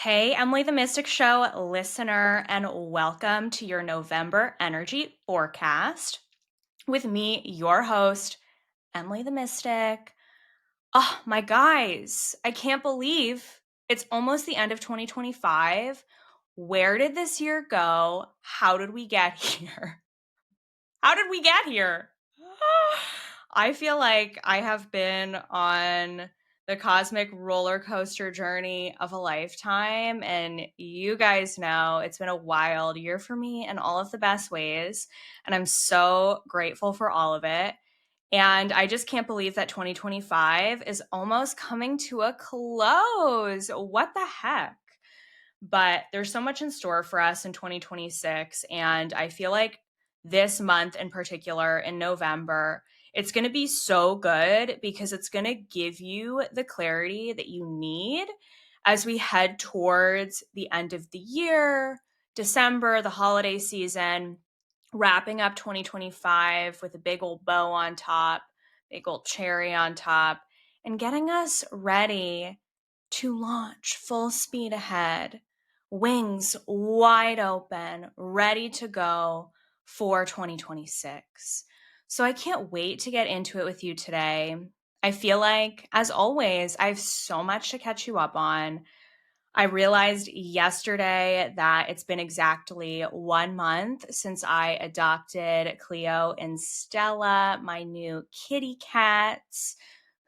Hey, Emily the Mystic Show listener, and welcome to your November energy forecast with me, your host, Emily the Mystic. Oh, my guys, I can't believe it's almost the end of 2025. Where did this year go? How did we get here? How did we get here? I feel like I have been on the cosmic roller coaster journey of a lifetime. And you guys know it's been a wild year for me in all of the best ways. And I'm so grateful for all of it. And I just can't believe that 2025 is almost coming to a close. What the heck? But there's so much in store for us in 2026. And I feel like this month in particular, in November, it's going to be so good because it's going to give you the clarity that you need as we head towards the end of the year, December, the holiday season, wrapping up 2025 with a big old bow on top, big old cherry on top, and getting us ready to launch full speed ahead, wings wide open, ready to go for 2026. So I can't wait to get into it with you today. I feel like, as always, I have so much to catch you up on. I realized yesterday that it's been exactly 1 month since I adopted Cleo and Stella, my new kitty cats,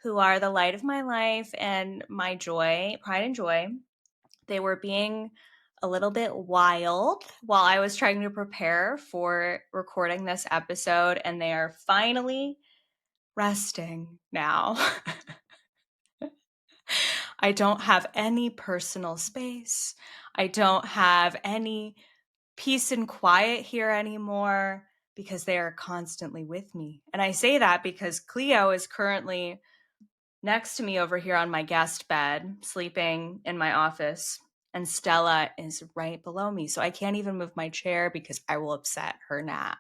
who are the light of my life and my joy, pride and joy. They were being a little bit wild while I was trying to prepare for recording this episode, and they are finally resting now. I don't have any personal space. I don't have any peace and quiet here anymore because they are constantly with me. And I say that because Cleo is currently next to me over here on my guest bed, sleeping in my office. And Stella is right below me. So I can't even move my chair because I will upset her nap.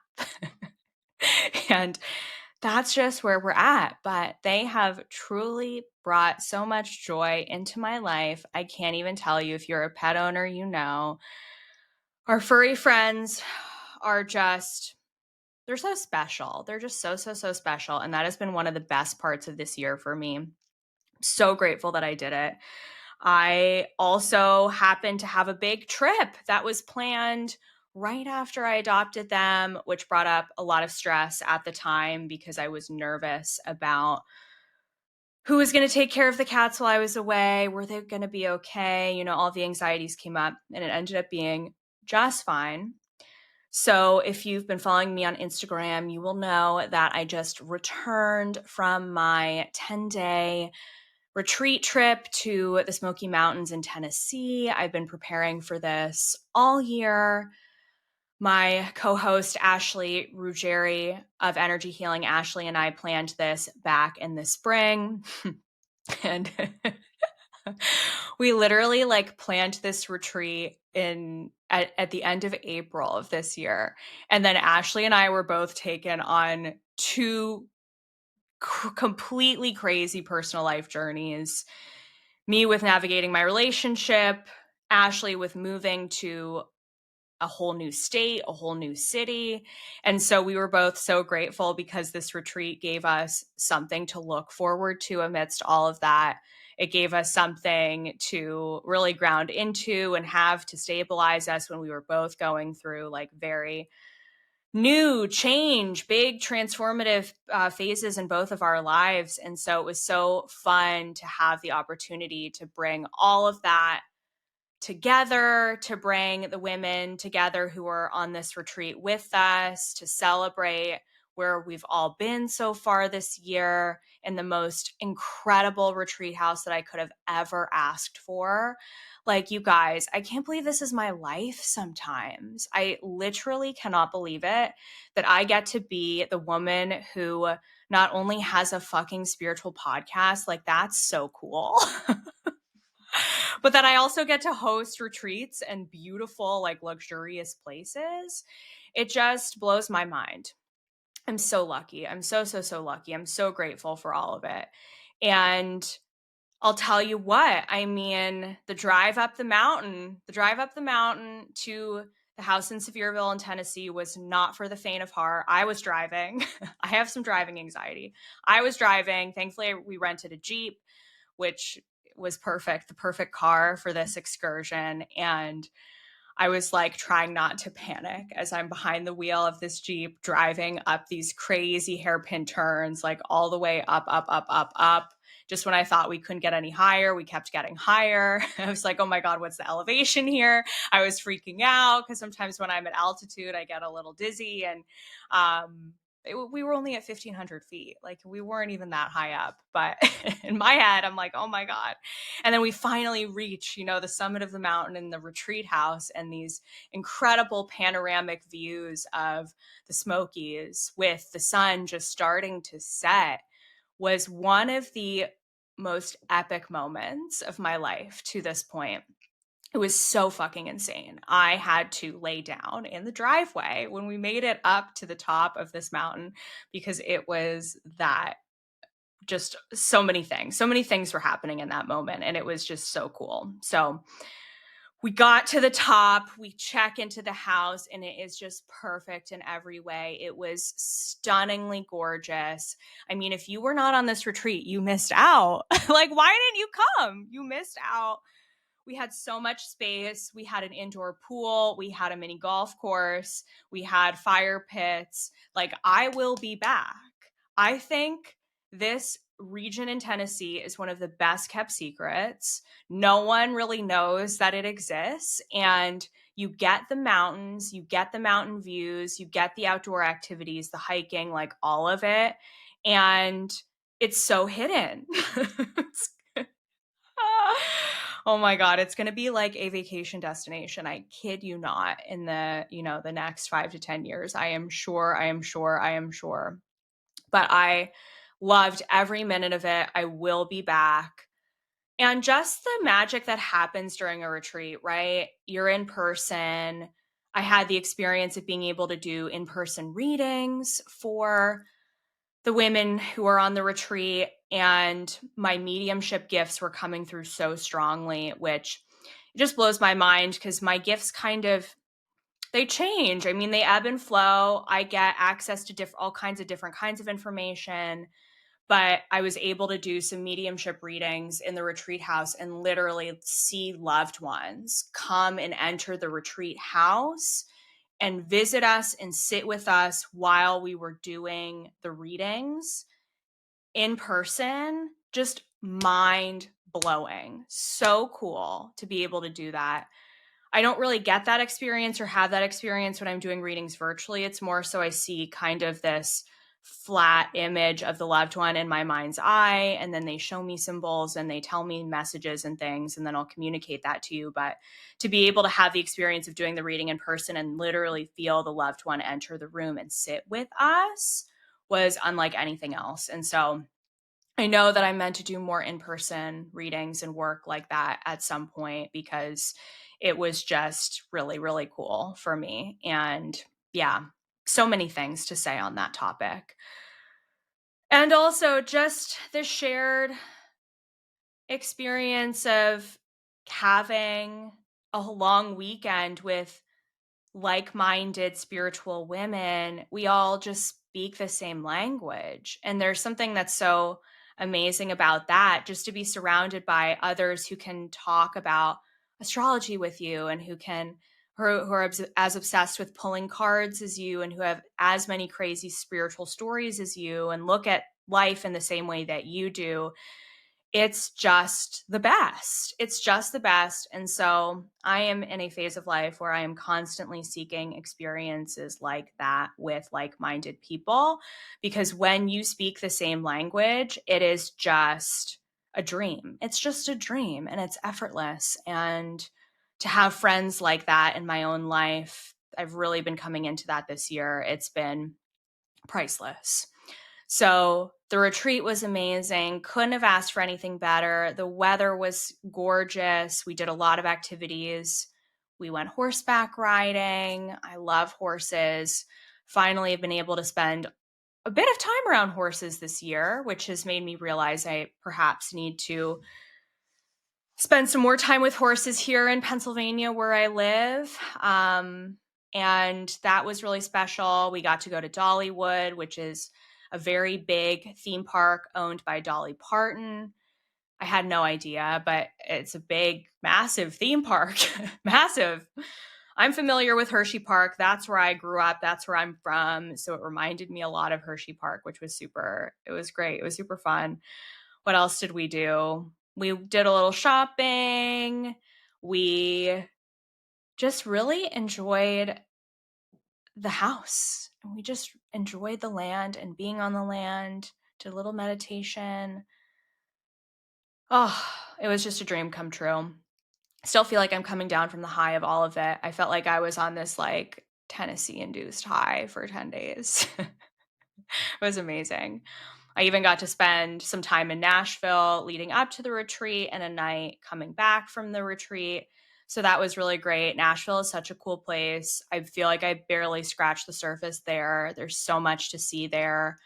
And that's just where we're at. But they have truly brought so much joy into my life. I can't even tell you. If you're a pet owner, you know. Our furry friends are just, they're so special. They're just so, so, so special. And that has been one of the best parts of this year for me. So grateful that I did it. I also happened to have a big trip that was planned right after I adopted them, which brought up a lot of stress at the time because I was nervous about who was going to take care of the cats while I was away. Were they going to be okay? You know, all the anxieties came up, and it ended up being just fine. So if you've been following me on Instagram, you will know that I just returned from my 10-day retreat trip to the Smoky Mountains in Tennessee. I've been preparing for this all year. My co-host, Ashley Ruggieri of Energy Healing, Ashley and I planned this back in the spring. And we literally planned this retreat at the end of April of this year. And then Ashley and I were both taken on two completely crazy personal life journeys. Me with navigating my relationship, Ashley with moving to a whole new state, a whole new city. And so we were both so grateful because this retreat gave us something to look forward to amidst all of that. It gave us something to really ground into and have to stabilize us when we were both going through very new change, big transformative phases in both of our lives. And so it was so fun to have the opportunity to bring all of that together, to bring the women together who were on this retreat with us, to celebrate where we've all been so far this year in the most incredible retreat house that I could have ever asked for. You guys, I can't believe this is my life sometimes. I literally cannot believe it that I get to be the woman who not only has a fucking spiritual podcast, that's so cool. But that I also get to host retreats and beautiful, luxurious places. It just blows my mind. I'm so lucky. I'm so, so, so lucky. I'm so grateful for all of it. And I'll tell you what, I mean, the drive up the mountain to the house in Sevierville in Tennessee was not for the faint of heart. I was driving. I have some driving anxiety. I was driving. Thankfully, we rented a Jeep, which was perfect, the perfect car for this excursion. And I was like trying not to panic as I'm behind the wheel of this Jeep driving up these crazy hairpin turns, like all the way up, up, up, up, up. Just when I thought we couldn't get any higher, we kept getting higher. I was like, oh my God, what's the elevation here? I was freaking out because sometimes when I'm at altitude, I get a little dizzy. And we were only at 1,500 feet. Like we weren't even that high up. But in my head, I'm like, oh my God. And then we finally reach, the summit of the mountain and the retreat house and these incredible panoramic views of the Smokies with the sun just starting to set was one of the most epic moments of my life to this point. It was so fucking insane. I had to lay down in the driveway when we made it up to the top of this mountain because it was that just so many things were happening in that moment, and it was just so cool. So we got to the top, we check into the house, and it is just perfect in every way. It was stunningly gorgeous. I mean, if you were not on this retreat, you missed out. Like, why didn't you come? You missed out. We had so much space. We had an indoor pool. We had a mini golf course. We had fire pits. Like, I will be back. I think this region in Tennessee is one of the best kept secrets. No one really knows that it exists. And you get the mountains, you get the mountain views, you get the outdoor activities, the hiking, like all of it. And it's so hidden. Oh my God, it's going to be like a vacation destination. I kid you not, in the next 5 to 10 years. I am sure. But I loved every minute of it. I will be back. And just the magic that happens during a retreat, right? You're in person. I had the experience of being able to do in-person readings for the women who are on the retreat, and my mediumship gifts were coming through so strongly, which just blows my mind because my gifts they change. I mean, they ebb and flow. I get access to all kinds of information, but I was able to do some mediumship readings in the retreat house and literally see loved ones come and enter the retreat house and visit us and sit with us while we were doing the readings in person. Just mind blowing. So cool to be able to do that. I don't really get that experience or have that experience when I'm doing readings virtually. It's more so I see kind of this flat image of the loved one in my mind's eye, and then they show me symbols and they tell me messages and things, and then I'll communicate that to you. But to be able to have the experience of doing the reading in person and literally feel the loved one enter the room and sit with us was unlike anything else. And so I know that I'm meant to do more in-person readings and work like that at some point because it was just really, really cool for me. And yeah, so many things to say on that topic. And also just the shared experience of having a long weekend with like-minded spiritual women. We all just speak the same language. And there's something that's so amazing about that, just to be surrounded by others who can talk about astrology with you and who are as obsessed with pulling cards as you and who have as many crazy spiritual stories as you and look at life in the same way that you do. It's just the best. It's just the best. And so I am in a phase of life where I am constantly seeking experiences like that with like-minded people, because when you speak the same language, it is just a dream. It's just a dream and it's effortless. And to have friends like that in my own life, I've really been coming into that this year. It's been priceless. So the retreat was amazing. Couldn't have asked for anything better. The weather was gorgeous. We did a lot of activities. We went horseback riding. I love horses. Finally, I've been able to spend a bit of time around horses this year, which has made me realize I perhaps need to spend some more time with horses here in Pennsylvania where I live. And that was really special. We got to go to Dollywood, which is a very big theme park owned by Dolly Parton. I had no idea, but it's a big, massive theme park. Massive. I'm familiar with Hershey Park. That's where I grew up. That's where I'm from. So it reminded me a lot of Hershey Park, which was it was great. It was super fun. What else did we do? We did a little shopping. We just really enjoyed the house. And we just enjoyed the land and being on the land, did a little meditation. Oh, it was just a dream come true. Still feel like I'm coming down from the high of all of it. I felt like I was on this like Tennessee induced high for 10 days. It was amazing. I even got to spend some time in Nashville leading up to the retreat and a night coming back from the retreat. So that was really great. Nashville is such a cool place. I feel like I barely scratched the surface there. There's so much to see there.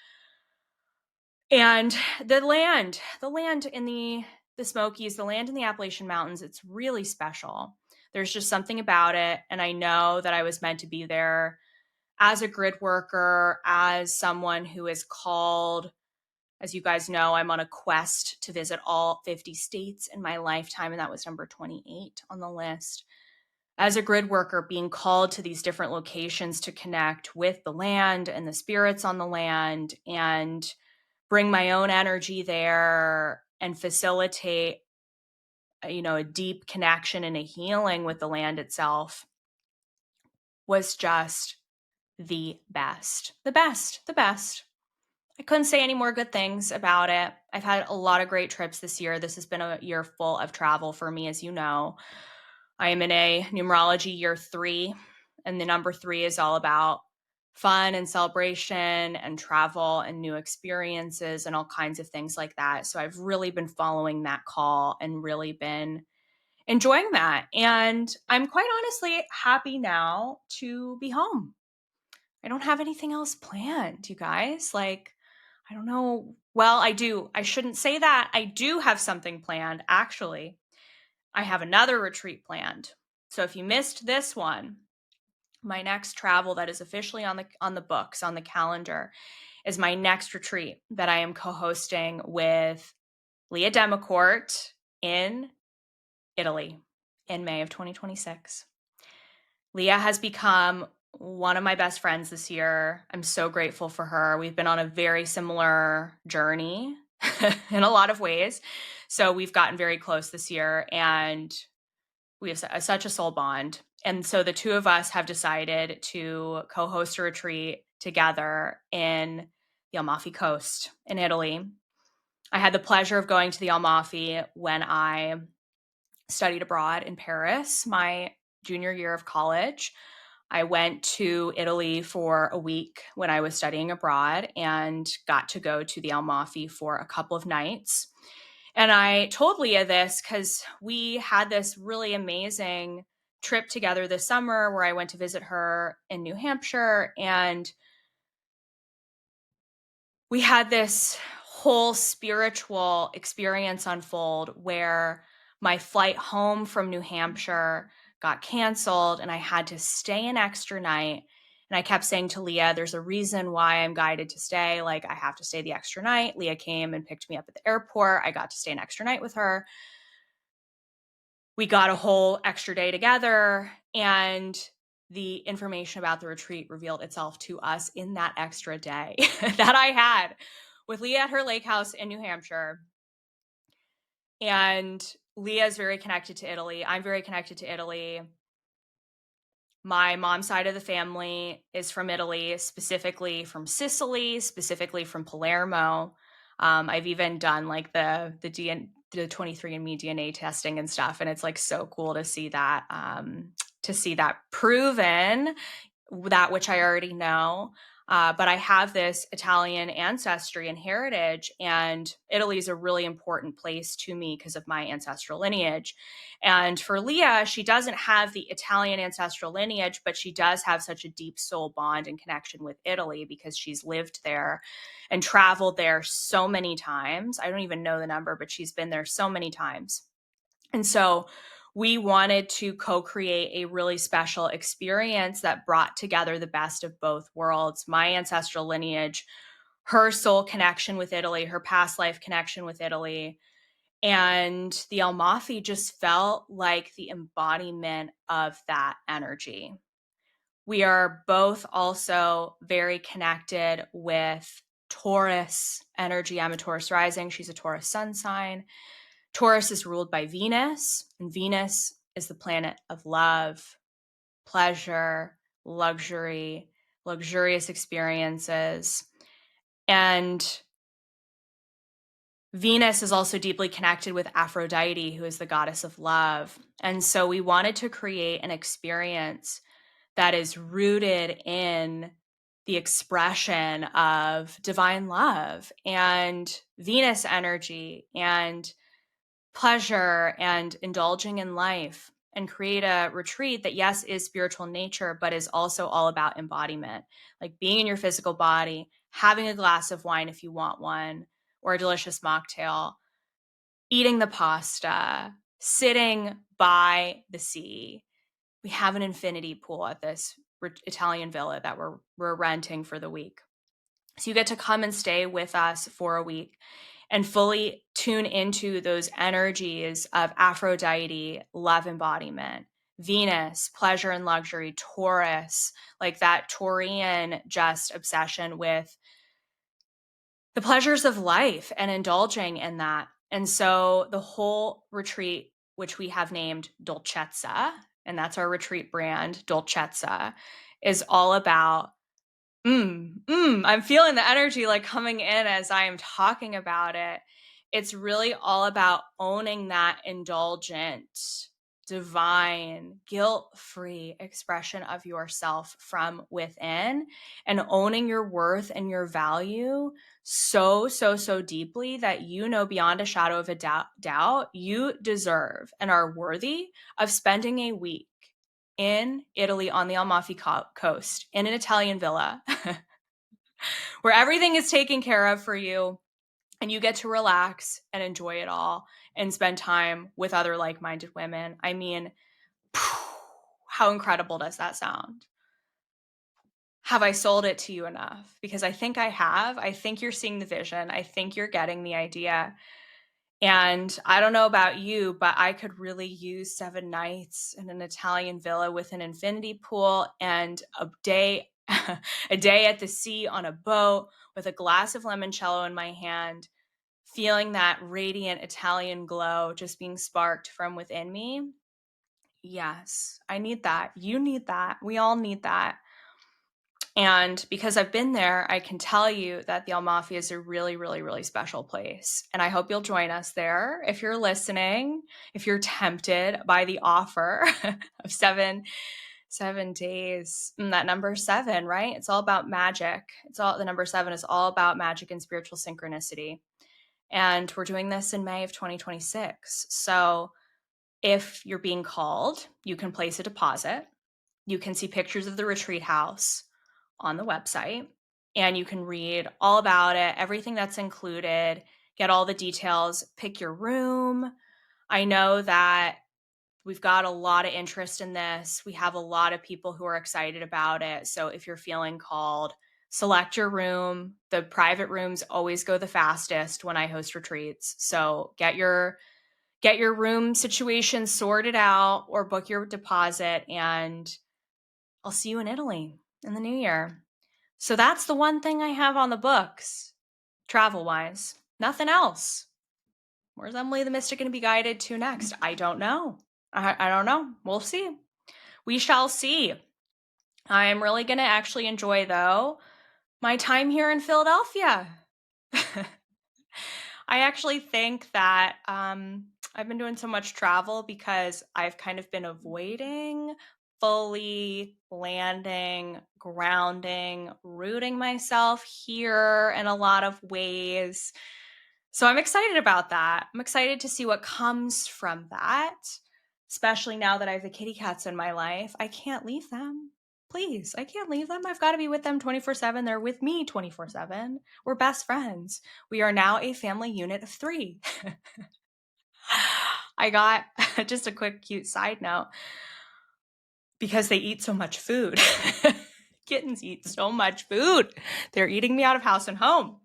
And the land in the Smokies, the land in the Appalachian Mountains, it's really special. There's just something about it. And I know that I was meant to be there as a grid worker, as someone who is called. As you guys know, I'm on a quest to visit all 50 states in my lifetime, and that was number 28 on the list. As a grid worker, being called to these different locations to connect with the land and the spirits on the land and bring my own energy there and facilitate, a deep connection and a healing with the land itself was just the best. The best. The best. I couldn't say any more good things about it. I've had a lot of great trips this year. This has been a year full of travel for me, as you know. I am in a numerology year 3, and the number 3 is all about fun and celebration and travel and new experiences and all kinds of things like that. So I've really been following that call and really been enjoying that. And I'm quite honestly happy now to be home. I don't have anything else planned, you guys. Like, I don't know. Well, I do. I shouldn't say that. I do have something planned, actually. I have another retreat planned. So if you missed this one, my next travel that is officially on the books, on the calendar, is my next retreat that I am co-hosting with Leah Demacourt in Italy in May of 2026. Leah has become one of my best friends this year. I'm so grateful for her. We've been on a very similar journey in a lot of ways. So we've gotten very close this year and we have such a soul bond. And so the two of us have decided to co-host a retreat together in the Amalfi Coast in Italy. I had the pleasure of going to the Amalfi when I studied abroad in Paris, my junior year of college. I went to Italy for a week when I was studying abroad and got to go to the Amalfi for a couple of nights. And I told Leah this because we had this really amazing trip together this summer where I went to visit her in New Hampshire. And we had this whole spiritual experience unfold where my flight home from New Hampshire got canceled and I had to stay an extra night. And I kept saying to Leah, there's a reason why I'm guided to stay. Like, I have to stay the extra night. Leah came and picked me up at the airport. I got to stay an extra night with her. We got a whole extra day together, and the information about the retreat revealed itself to us in that extra day that I had with Leah at her lake house in New Hampshire. And Leah is very connected to Italy. I'm very connected to Italy. My mom's side of the family is from Italy, specifically from Sicily, specifically from Palermo. I've even done like the 23andMe DNA testing and stuff, and it's like so cool to see that proven, that which I already know. But I have this Italian ancestry and heritage, and Italy is a really important place to me because of my ancestral lineage. And for Leah, she doesn't have the Italian ancestral lineage, but she does have such a deep soul bond and connection with Italy because she's lived there and traveled there so many times. I don't even know the number, but she's been there so many times. And so we wanted to co-create a really special experience that brought together the best of both worlds, my ancestral lineage, her soul connection with Italy, her past life connection with Italy. And the Almafi just felt like the embodiment of that energy. We are both also very connected with Taurus energy. I'm a Taurus rising. She's a Taurus sun sign. Taurus is ruled by Venus, and Venus is the planet of love, pleasure, luxury, luxurious experiences. And Venus is also deeply connected with Aphrodite, who is the goddess of love. And so we wanted to create an experience that is rooted in the expression of divine love and Venus energy and pleasure and indulging in life, and create a retreat that, yes, is spiritual nature, but is also all about embodiment, like being in your physical body, having a glass of wine if you want one, or a delicious mocktail, eating the pasta, sitting by the sea. We have an infinity pool at this Italian villa that we're renting for the week. So you get to come and stay with us for a week and fully tune into those energies of Aphrodite, love embodiment, Venus, pleasure and luxury, Taurus, like that Taurian just obsession with the pleasures of life and indulging in that. And so the whole retreat, which we have named Dolcezza, and that's our retreat brand, Dolcezza, is all about I'm feeling the energy like coming in as I am talking about it. It's really all about owning that indulgent, divine, guilt-free expression of yourself from within, and owning your worth and your value so, so, so deeply that you know beyond a shadow of a doubt you deserve and are worthy of spending a week in Italy on the Amalfi Coast in an Italian villa where everything is taken care of for you and you get to relax and enjoy it all and spend time with other like-minded women. I mean, how incredible does that sound? Have I sold it to you enough? Because I think I have. I think you're seeing the vision. I think you're getting the idea. And I don't know about you, but I could really use 7 nights in an Italian villa with an infinity pool and a day a day at the sea on a boat with a glass of limoncello in my hand, feeling that radiant Italian glow just being sparked from within me. Yes, I need that. You need that. We all need that. And because I've been there, I can tell you that the Amalfi is a really, really, really special place. And I hope you'll join us there. If you're listening, if you're tempted by the offer of 7 days, that number 7, right? It's all about magic. The number 7 is all about magic and spiritual synchronicity. And we're doing this in May of 2026. So if you're being called, you can place a deposit. You can see pictures of the retreat house on the website, and you can read all about it, everything that's included, get all the details, pick your room. I know that we've got a lot of interest in this. We have a lot of people who are excited about it. So if you're feeling called, select your room. The private rooms always go the fastest when I host retreats. So get your room situation sorted out or book your deposit, and I'll see you in Italy in the new year. So that's the one thing I have on the books, travel-wise. Nothing else. Where's Emily the Mystic going to be guided to next? I don't know. I don't know. We'll see. We shall see. I'm really going to actually enjoy, though, my time here in Philadelphia. I actually think that I've been doing so much travel because I've kind of been avoiding fully landing, grounding, rooting myself here in a lot of ways. So I'm excited about that. I'm excited to see what comes from that, especially now that I have the kitty cats in my life. I can't leave them. Please, I can't leave them. I've got to be with them 24/7. They're with me 24/7. We're best friends. We are now a family unit of 3. I got just a quick, cute side note because they eat so much food. Kittens eat so much food. They're eating me out of house and home.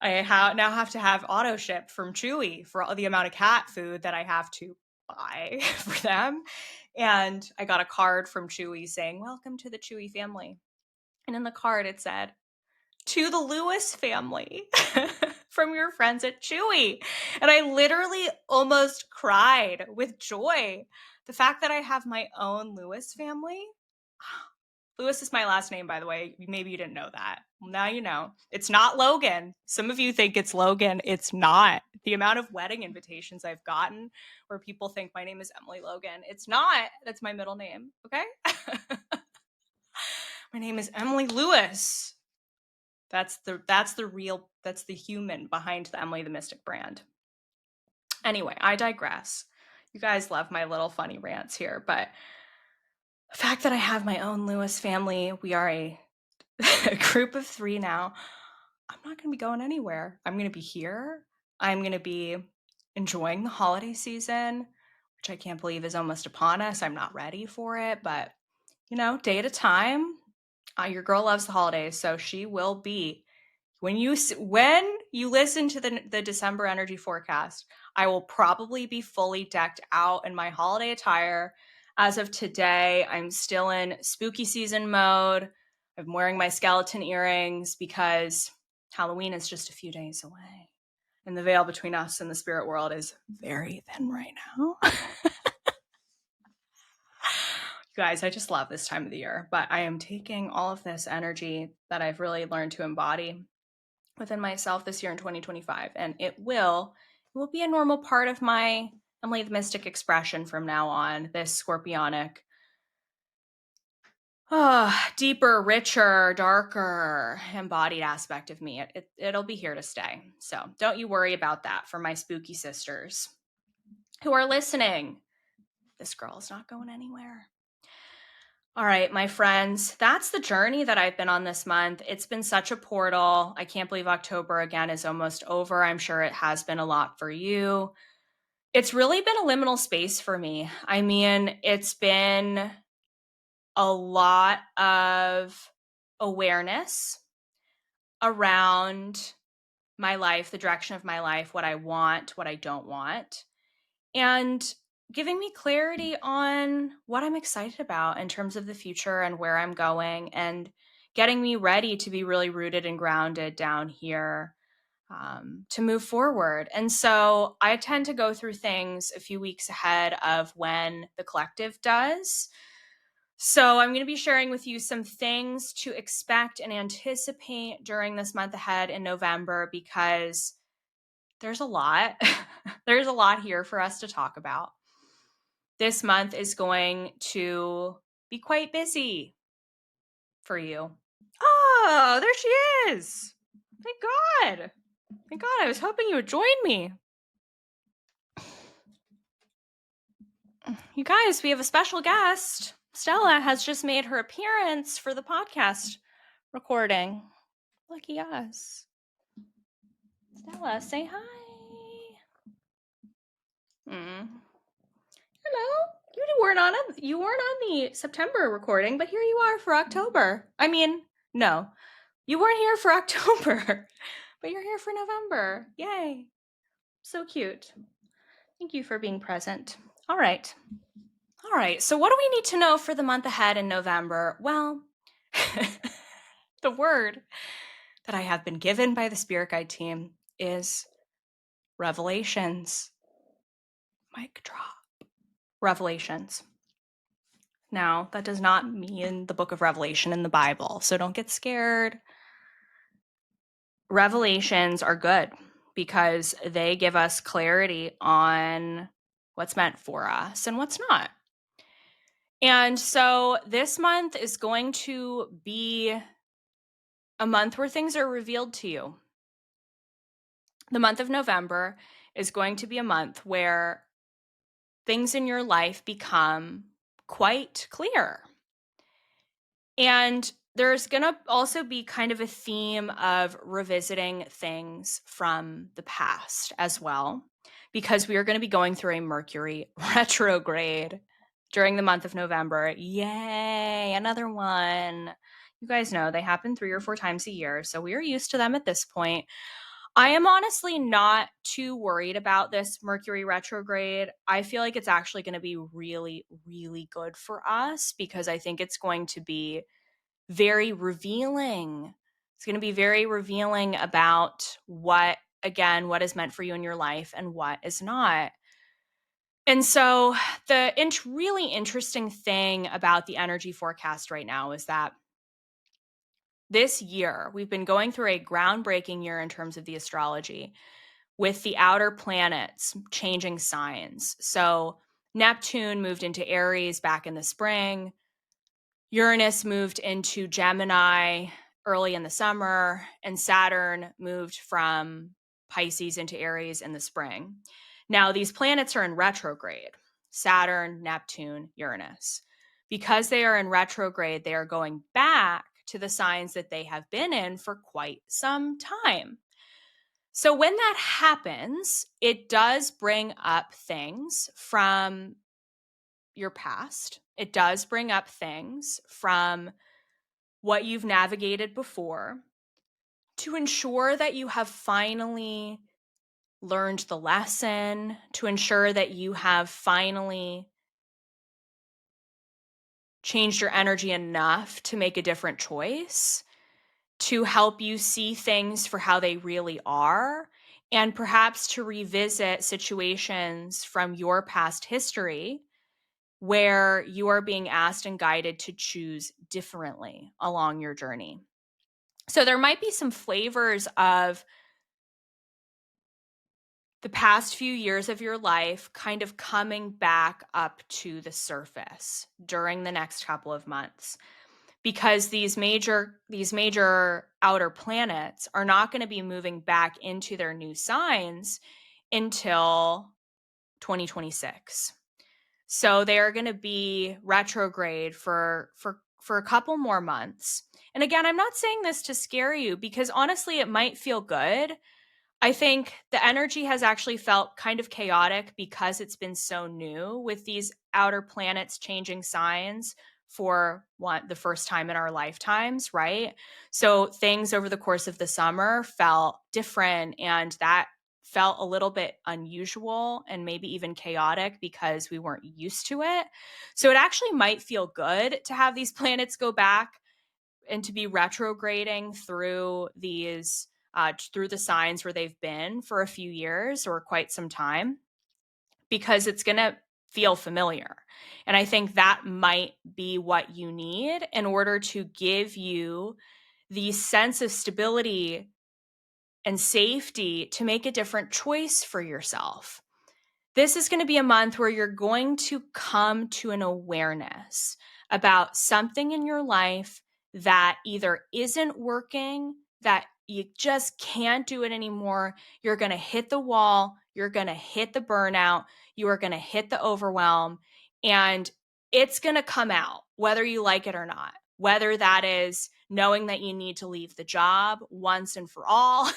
I now have to have auto ship from Chewy for all the amount of cat food that I have to buy for them. And I got a card from Chewy saying, "Welcome to the Chewy family." And in the card, it said, "To the Lewis family from your friends at Chewy." And I literally almost cried with joy. The fact that I have my own Lewis family. Lewis is my last name, by the way. Maybe you didn't know that. Well, now you know. It's not Logan. Some of you think it's Logan. It's not. The amount of wedding invitations I've gotten where people think my name is Emily Logan. It's not. That's my middle name. Okay? My name is Emily Lewis. That's the human behind the Emily the Mystic brand. Anyway, I digress. You guys love my little funny rants here, but the fact that I have my own Lewis family, we are a group of 3 now. I'm not going to be going anywhere. I'm going to be here. I'm going to be enjoying the holiday season, which I can't believe is almost upon us. I'm not ready for it, but day at a time. Your girl loves the holidays, so she will be. When you listen to the December energy forecast, I will probably be fully decked out in my holiday attire. As of today, I'm still in spooky season mode. I'm wearing my skeleton earrings because Halloween is just a few days away. And the veil between us and the spirit world is very thin right now. Guys, I just love this time of the year, but I am taking all of this energy that I've really learned to embody within myself this year in 2025, and it will be a normal part of my Emily the Mystic expression from now on. This scorpionic, deeper, richer, darker, embodied aspect of me. It'll be here to stay. So don't you worry about that for my spooky sisters who are listening. This girl is not going anywhere. All right, my friends, that's the journey that I've been on this month. It's been such a portal. I can't believe October again is almost over. I'm sure it has been a lot for you. It's really been a liminal space for me. I mean, it's been a lot of awareness around my life, the direction of my life, what I want, what I don't want, and giving me clarity on what I'm excited about in terms of the future and where I'm going, and getting me ready to be really rooted and grounded down here to move forward. And so I tend to go through things a few weeks ahead of when the collective does. So I'm going to be sharing with you some things to expect and anticipate during this month ahead in November, because there's a lot. There's a lot here for us to talk about. This month is going to be quite busy for you. Oh, there she is. Thank God. Thank God. I was hoping you would join me. You guys, we have a special guest. Stella has just made her appearance for the podcast recording. Lucky us. Stella, say hi. Hello. You weren't on the September recording, but here you are for October. I mean, no. You weren't here for October, but you're here for November. Yay. So cute. Thank you for being present. All right. So what do we need to know for the month ahead in November? Well, the word that I have been given by the Spirit Guide team is revelations. Mic drop. Revelations. Now, that does not mean the book of Revelation in the Bible, so don't get scared. Revelations are good because they give us clarity on what's meant for us and what's not. And so this month is going to be a month where things are revealed to you. The month of November is going to be a month where things in your life become quite clear. And there's going to also be kind of a theme of revisiting things from the past as well, because we are going to be going through a Mercury retrograde during the month of November. Yay, another one. You guys know they happen 3 or 4 times a year, so we are used to them at this point. I am honestly not too worried about this Mercury retrograde. I feel like it's actually going to be really, really good for us, because I think it's going to be very revealing. It's going to be very revealing about what is meant for you in your life and what is not. And so the really interesting thing about the energy forecast right now is that this year, we've been going through a groundbreaking year in terms of the astrology, with the outer planets changing signs. So Neptune moved into Aries back in the spring. Uranus moved into Gemini early in the summer, and Saturn moved from Pisces into Aries in the spring. Now, these planets are in retrograde: Saturn, Neptune, Uranus. Because they are in retrograde, they are going back to the signs that they have been in for quite some time. So when that happens, it does bring up things from your past. It does bring up things from what you've navigated before, to ensure that you have finally learned the lesson, to ensure that you have finally changed your energy enough to make a different choice, to help you see things for how they really are, and perhaps to revisit situations from your past history where you are being asked and guided to choose differently along your journey. So there might be some flavors of the past few years of your life kind of coming back up to the surface during the next couple of months, because these major outer planets are not going to be moving back into their new signs until 2026. So they are going to be retrograde for a couple more months. And again, I'm not saying this to scare you, because honestly, it might feel good. I think the energy has actually felt kind of chaotic because it's been so new, with these outer planets changing signs for the first time in our lifetimes, right? So things over the course of the summer felt different, and that felt a little bit unusual and maybe even chaotic because we weren't used to it. So it actually might feel good to have these planets go back and to be retrograding through these through the signs where they've been for a few years or quite some time, because it's going to feel familiar. And I think that might be what you need in order to give you the sense of stability and safety to make a different choice for yourself. This is going to be a month where you're going to come to an awareness about something in your life that either isn't working, that you just can't do it anymore. You're going to hit the wall. You're going to hit the burnout. You are going to hit the overwhelm. And it's going to come out, whether you like it or not. Whether that is knowing that you need to leave the job once and for all,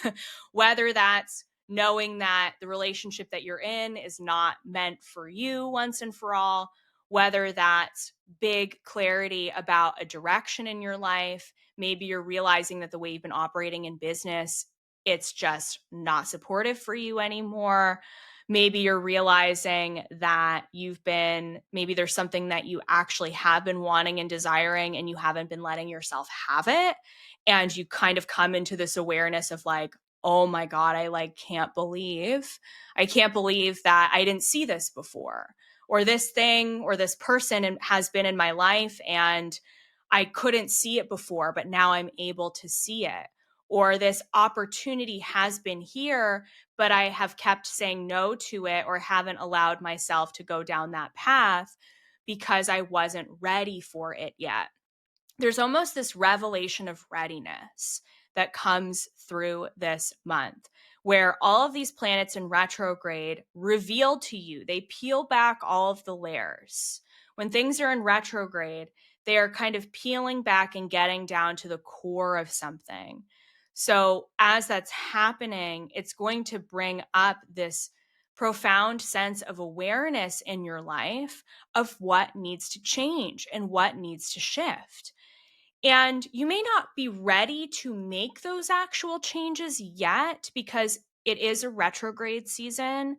whether that's knowing that the relationship that you're in is not meant for you once and for all, whether that's big clarity about a direction in your life. Maybe you're realizing that the way you've been operating in business, it's just not supportive for you anymore. Maybe you're realizing that maybe there's something that you actually have been wanting and desiring, and you haven't been letting yourself have it. And you kind of come into this awareness of like, oh my God, I can't believe that I didn't see this before, or this thing or this person has been in my life and I couldn't see it before, but now I'm able to see it. Or this opportunity has been here, but I have kept saying no to it, or haven't allowed myself to go down that path because I wasn't ready for it yet. There's almost this revelation of readiness that comes through this month, where all of these planets in retrograde reveal to you, they peel back all of the layers. When things are in retrograde, They are kind of peeling back and getting down to the core of something. So as that's happening, it's going to bring up this profound sense of awareness in your life of what needs to change and what needs to shift. And you may not be ready to make those actual changes yet because it is a retrograde season.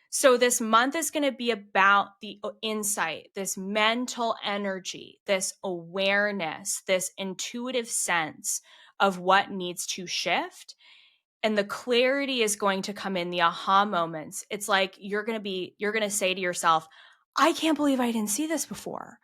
So this month is going to be about the insight, this mental energy, this awareness, this intuitive sense of what needs to shift. And the clarity is going to come in, the aha moments. It's like you're going to say to yourself, I can't believe I didn't see this before.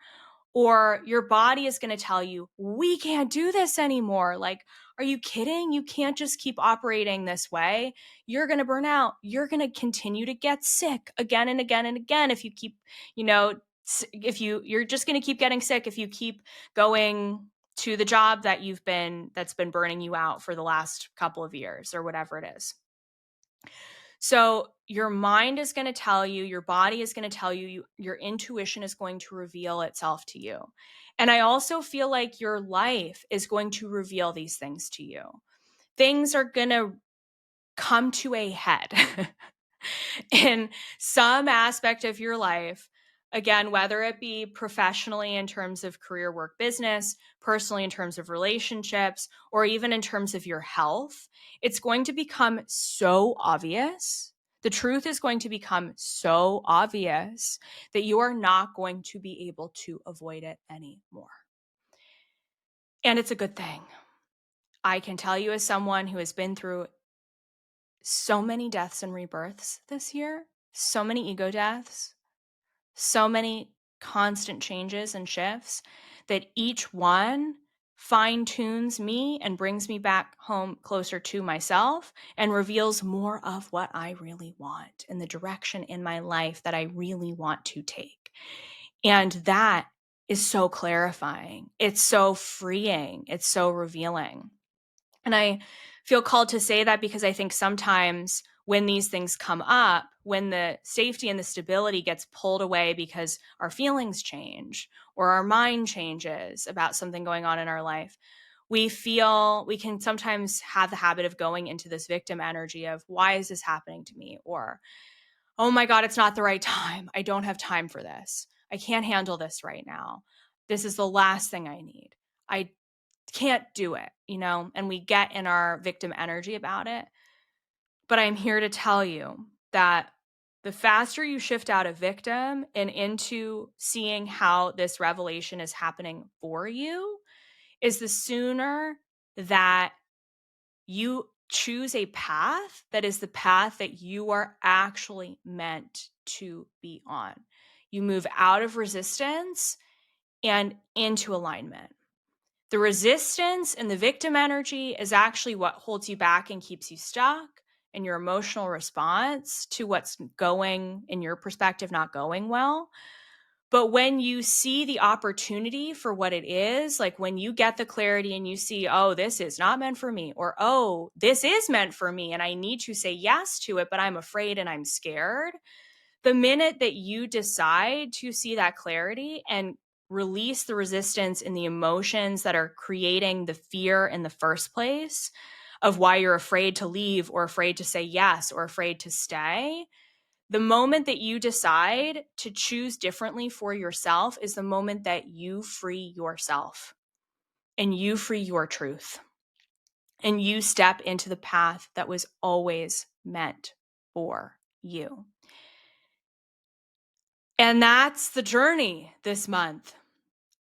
Or your body is going to tell you, we can't do this anymore. Like, are you kidding? You can't just keep operating this way. You're going to burn out. You're going to continue to get sick again and again and again. If you keep, you're just going to keep getting sick if you keep going to the job that's been burning you out for the last couple of years or whatever it is. So your mind is going to tell you, your body is going to tell you, your intuition is going to reveal itself to you. And I also feel like your life is going to reveal these things to you. Things are going to come to a head in some aspect of your life. Again, whether it be professionally in terms of career, work, business, personally in terms of relationships, or even in terms of your health, it's going to become so obvious. The truth is going to become so obvious that you are not going to be able to avoid it anymore. And it's a good thing. I can tell you, as someone who has been through so many deaths and rebirths this year, so many ego deaths, so many constant changes and shifts, that each one fine tunes me and brings me back home closer to myself and reveals more of what I really want and the direction in my life that I really want to take. And that is so clarifying. It's so freeing. It's so revealing. And I feel called to say that because I think sometimes when these things come up, when the safety and the stability gets pulled away because our feelings change or our mind changes about something going on in our life, we can sometimes have the habit of going into this victim energy of, why is this happening to me? Or, oh my God, it's not the right time. I don't have time for this. I can't handle this right now. This is the last thing I need. I can't do it, and we get in our victim energy about it. But I'm here to tell you that the faster you shift out of victim and into seeing how this revelation is happening for you, is the sooner that you choose a path that is the path that you are actually meant to be on. You move out of resistance and into alignment. The resistance and the victim energy is actually what holds you back and keeps you stuck, and your emotional response to what's going, in your perspective, not going well. But when you see the opportunity for what it is, like when you get the clarity and you see, oh, this is not meant for me, or, oh, this is meant for me and I need to say yes to it, but I'm afraid and I'm scared. The minute that you decide to see that clarity and release the resistance and the emotions that are creating the fear in the first place of why you're afraid to leave or afraid to say yes or afraid to stay, the moment that you decide to choose differently for yourself is the moment that you free yourself and you free your truth and you step into the path that was always meant for you. And that's the journey this month.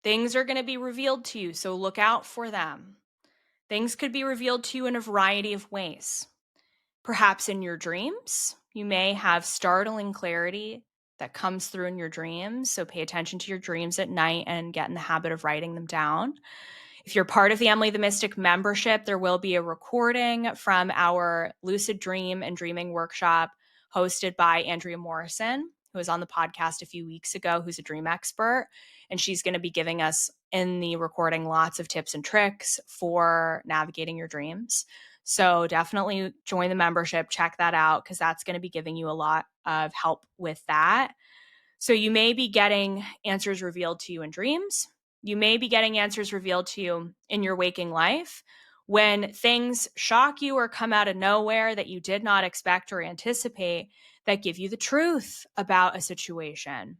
Things are going to be revealed to you, so look out for them. Things could be revealed to you in a variety of ways. Perhaps in your dreams, you may have startling clarity that comes through in your dreams. So pay attention to your dreams at night and get in the habit of writing them down. If you're part of the Emily the Mystic membership, there will be a recording from our Lucid Dream and Dreaming workshop hosted by Andrea Morrison, who was on the podcast a few weeks ago, who's a dream expert. And she's going to be giving us in the recording lots of tips and tricks for navigating your dreams. So definitely join the membership, check that out, because that's going to be giving you a lot of help with that. So you may be getting answers revealed to you in dreams. You may be getting answers revealed to you in your waking life when things shock you or come out of nowhere that you did not expect or anticipate, that give you the truth about a situation.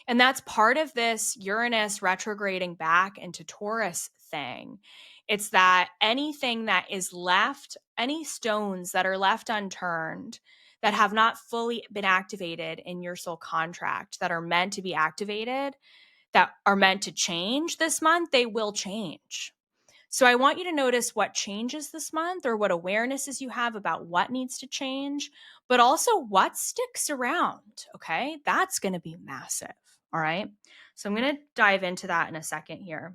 And that's part of this Uranus retrograding back into Taurus thing. It's that anything that is left, any stones that are left unturned, that have not fully been activated in your soul contract, that are meant to be activated, that are meant to change this month, they will change. So I want you to notice what changes this month, or what awarenesses you have about what needs to change, but also what sticks around. Okay. That's going to be massive. All right. So I'm going to dive into that in a second here.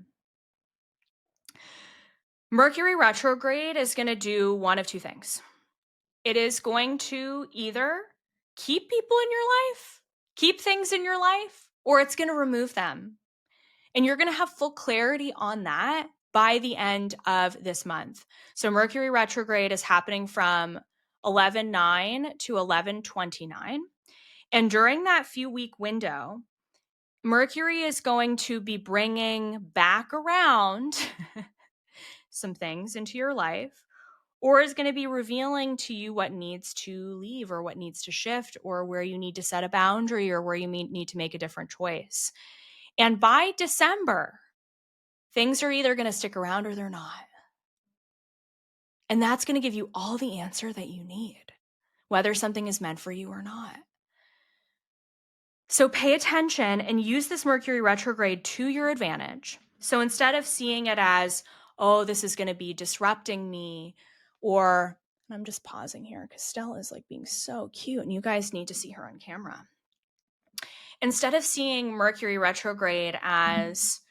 Mercury retrograde is going to do one of two things. It is going to either keep people in your life, keep things in your life, or it's going to remove them. And you're going to have full clarity on that by the end of this month. So Mercury retrograde is happening from 11/9 to 11/29. And during that few week window, Mercury is going to be bringing back around some things into your life, or is going to be revealing to you what needs to leave, or what needs to shift, or where you need to set a boundary, or where you need to make a different choice. And by December, things are either going to stick around or they're not. And that's going to give you all the answer that you need, whether something is meant for you or not. So pay attention and use this Mercury retrograde to your advantage. So instead of seeing it as, oh, this is going to be disrupting me, or I'm just pausing here because Stella is like being so cute and you guys need to see her on camera. Instead of seeing Mercury retrograde as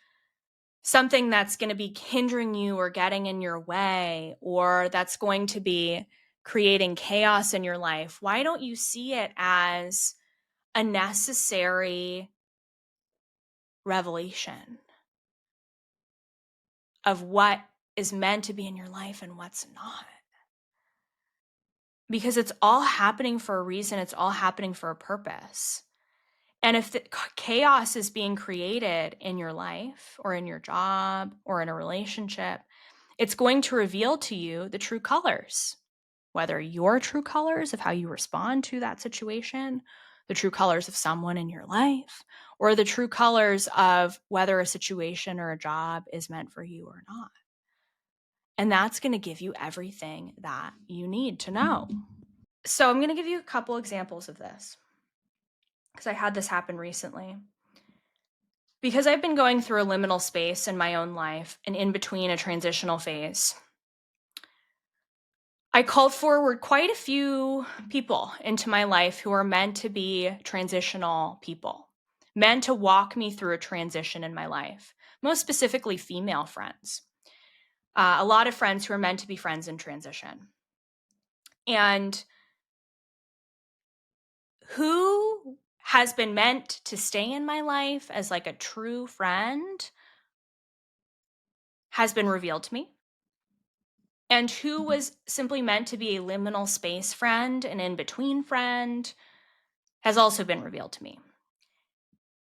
something that's going to be hindering you or getting in your way, or that's going to be creating chaos in your life, why don't you see it as a necessary revelation of what is meant to be in your life and what's not? Because it's all happening for a reason. It's all happening for a purpose. And if the chaos is being created in your life or in your job or in a relationship, it's going to reveal to you the true colors, whether your true colors of how you respond to that situation, the true colors of someone in your life, or the true colors of whether a situation or a job is meant for you or not. And that's going to give you everything that you need to know. So I'm going to give you a couple examples of this, because I had this happen recently. Because I've been going through a liminal space in my own life and in between a transitional phase, I called forward quite a few people into my life who are meant to be transitional people, meant to walk me through a transition in my life, most specifically female friends. A lot of friends who are meant to be friends in transition. And who has been meant to stay in my life as like a true friend has been revealed to me. And who was simply meant to be a liminal space friend, an in-between friend, has also been revealed to me.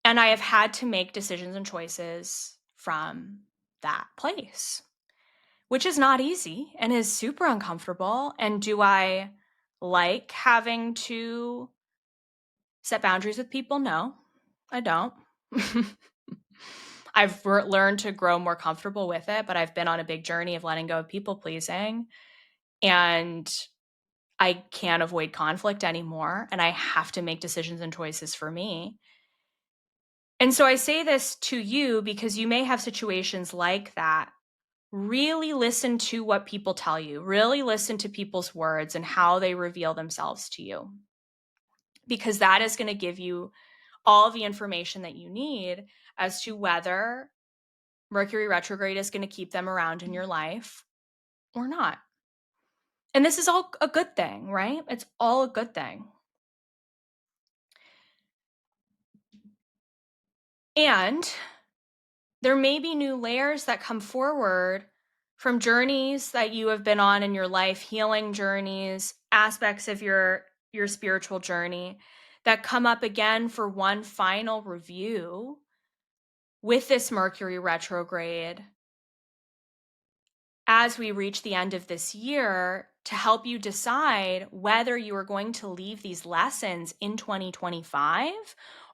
And I have had to make decisions and choices from that place, which is not easy and is super uncomfortable. And do I like having to set boundaries with people? No, I don't. I've learned to grow more comfortable with it, but I've been on a big journey of letting go of people pleasing. And I can't avoid conflict anymore. And I have to make decisions and choices for me. And so I say this to you because you may have situations like that. Really listen to what people tell you. Really listen to people's words and how they reveal themselves to you, because that is going to give you all the information that you need as to whether Mercury retrograde is going to keep them around in your life or not. And this is all a good thing, right? It's all a good thing. And there may be new layers that come forward from journeys that you have been on in your life, healing journeys, aspects of your spiritual journey that come up again for one final review with this Mercury retrograde, as we reach the end of this year, to help you decide whether you are going to leave these lessons in 2025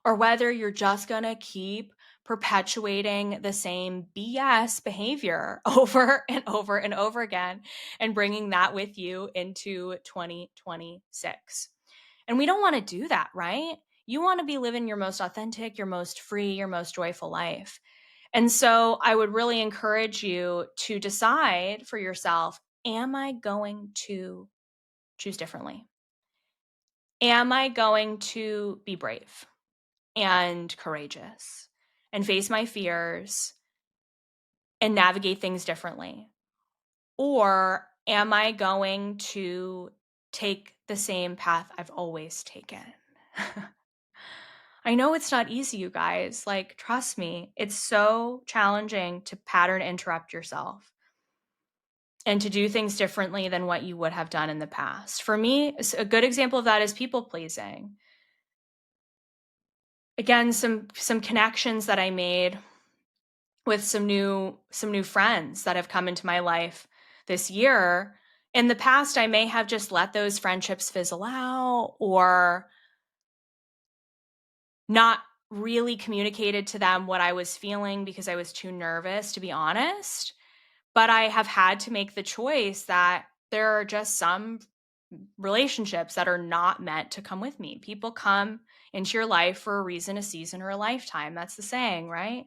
or whether you're just going to keep perpetuating the same BS behavior over and over and over again and bringing that with you into 2026. And we don't want to do that, right? You want to be living your most authentic, your most free, your most joyful life. And so I would really encourage you to decide for yourself, am I going to choose differently? Am I going to be brave and courageous and face my fears and navigate things differently? Or am I going to take the same path I've always taken? I know it's not easy, you guys. Like, trust me, it's so challenging to pattern interrupt yourself and to do things differently than what you would have done in the past. For me, a good example of that is people pleasing. Again, some connections that I made with some new friends that have come into my life this year. In the past, I may have just let those friendships fizzle out or not really communicated to them what I was feeling because I was too nervous, to be honest. But I have had to make the choice that there are just some relationships that are not meant to come with me. People come into your life for a reason, a season, or a lifetime. That's the saying, right?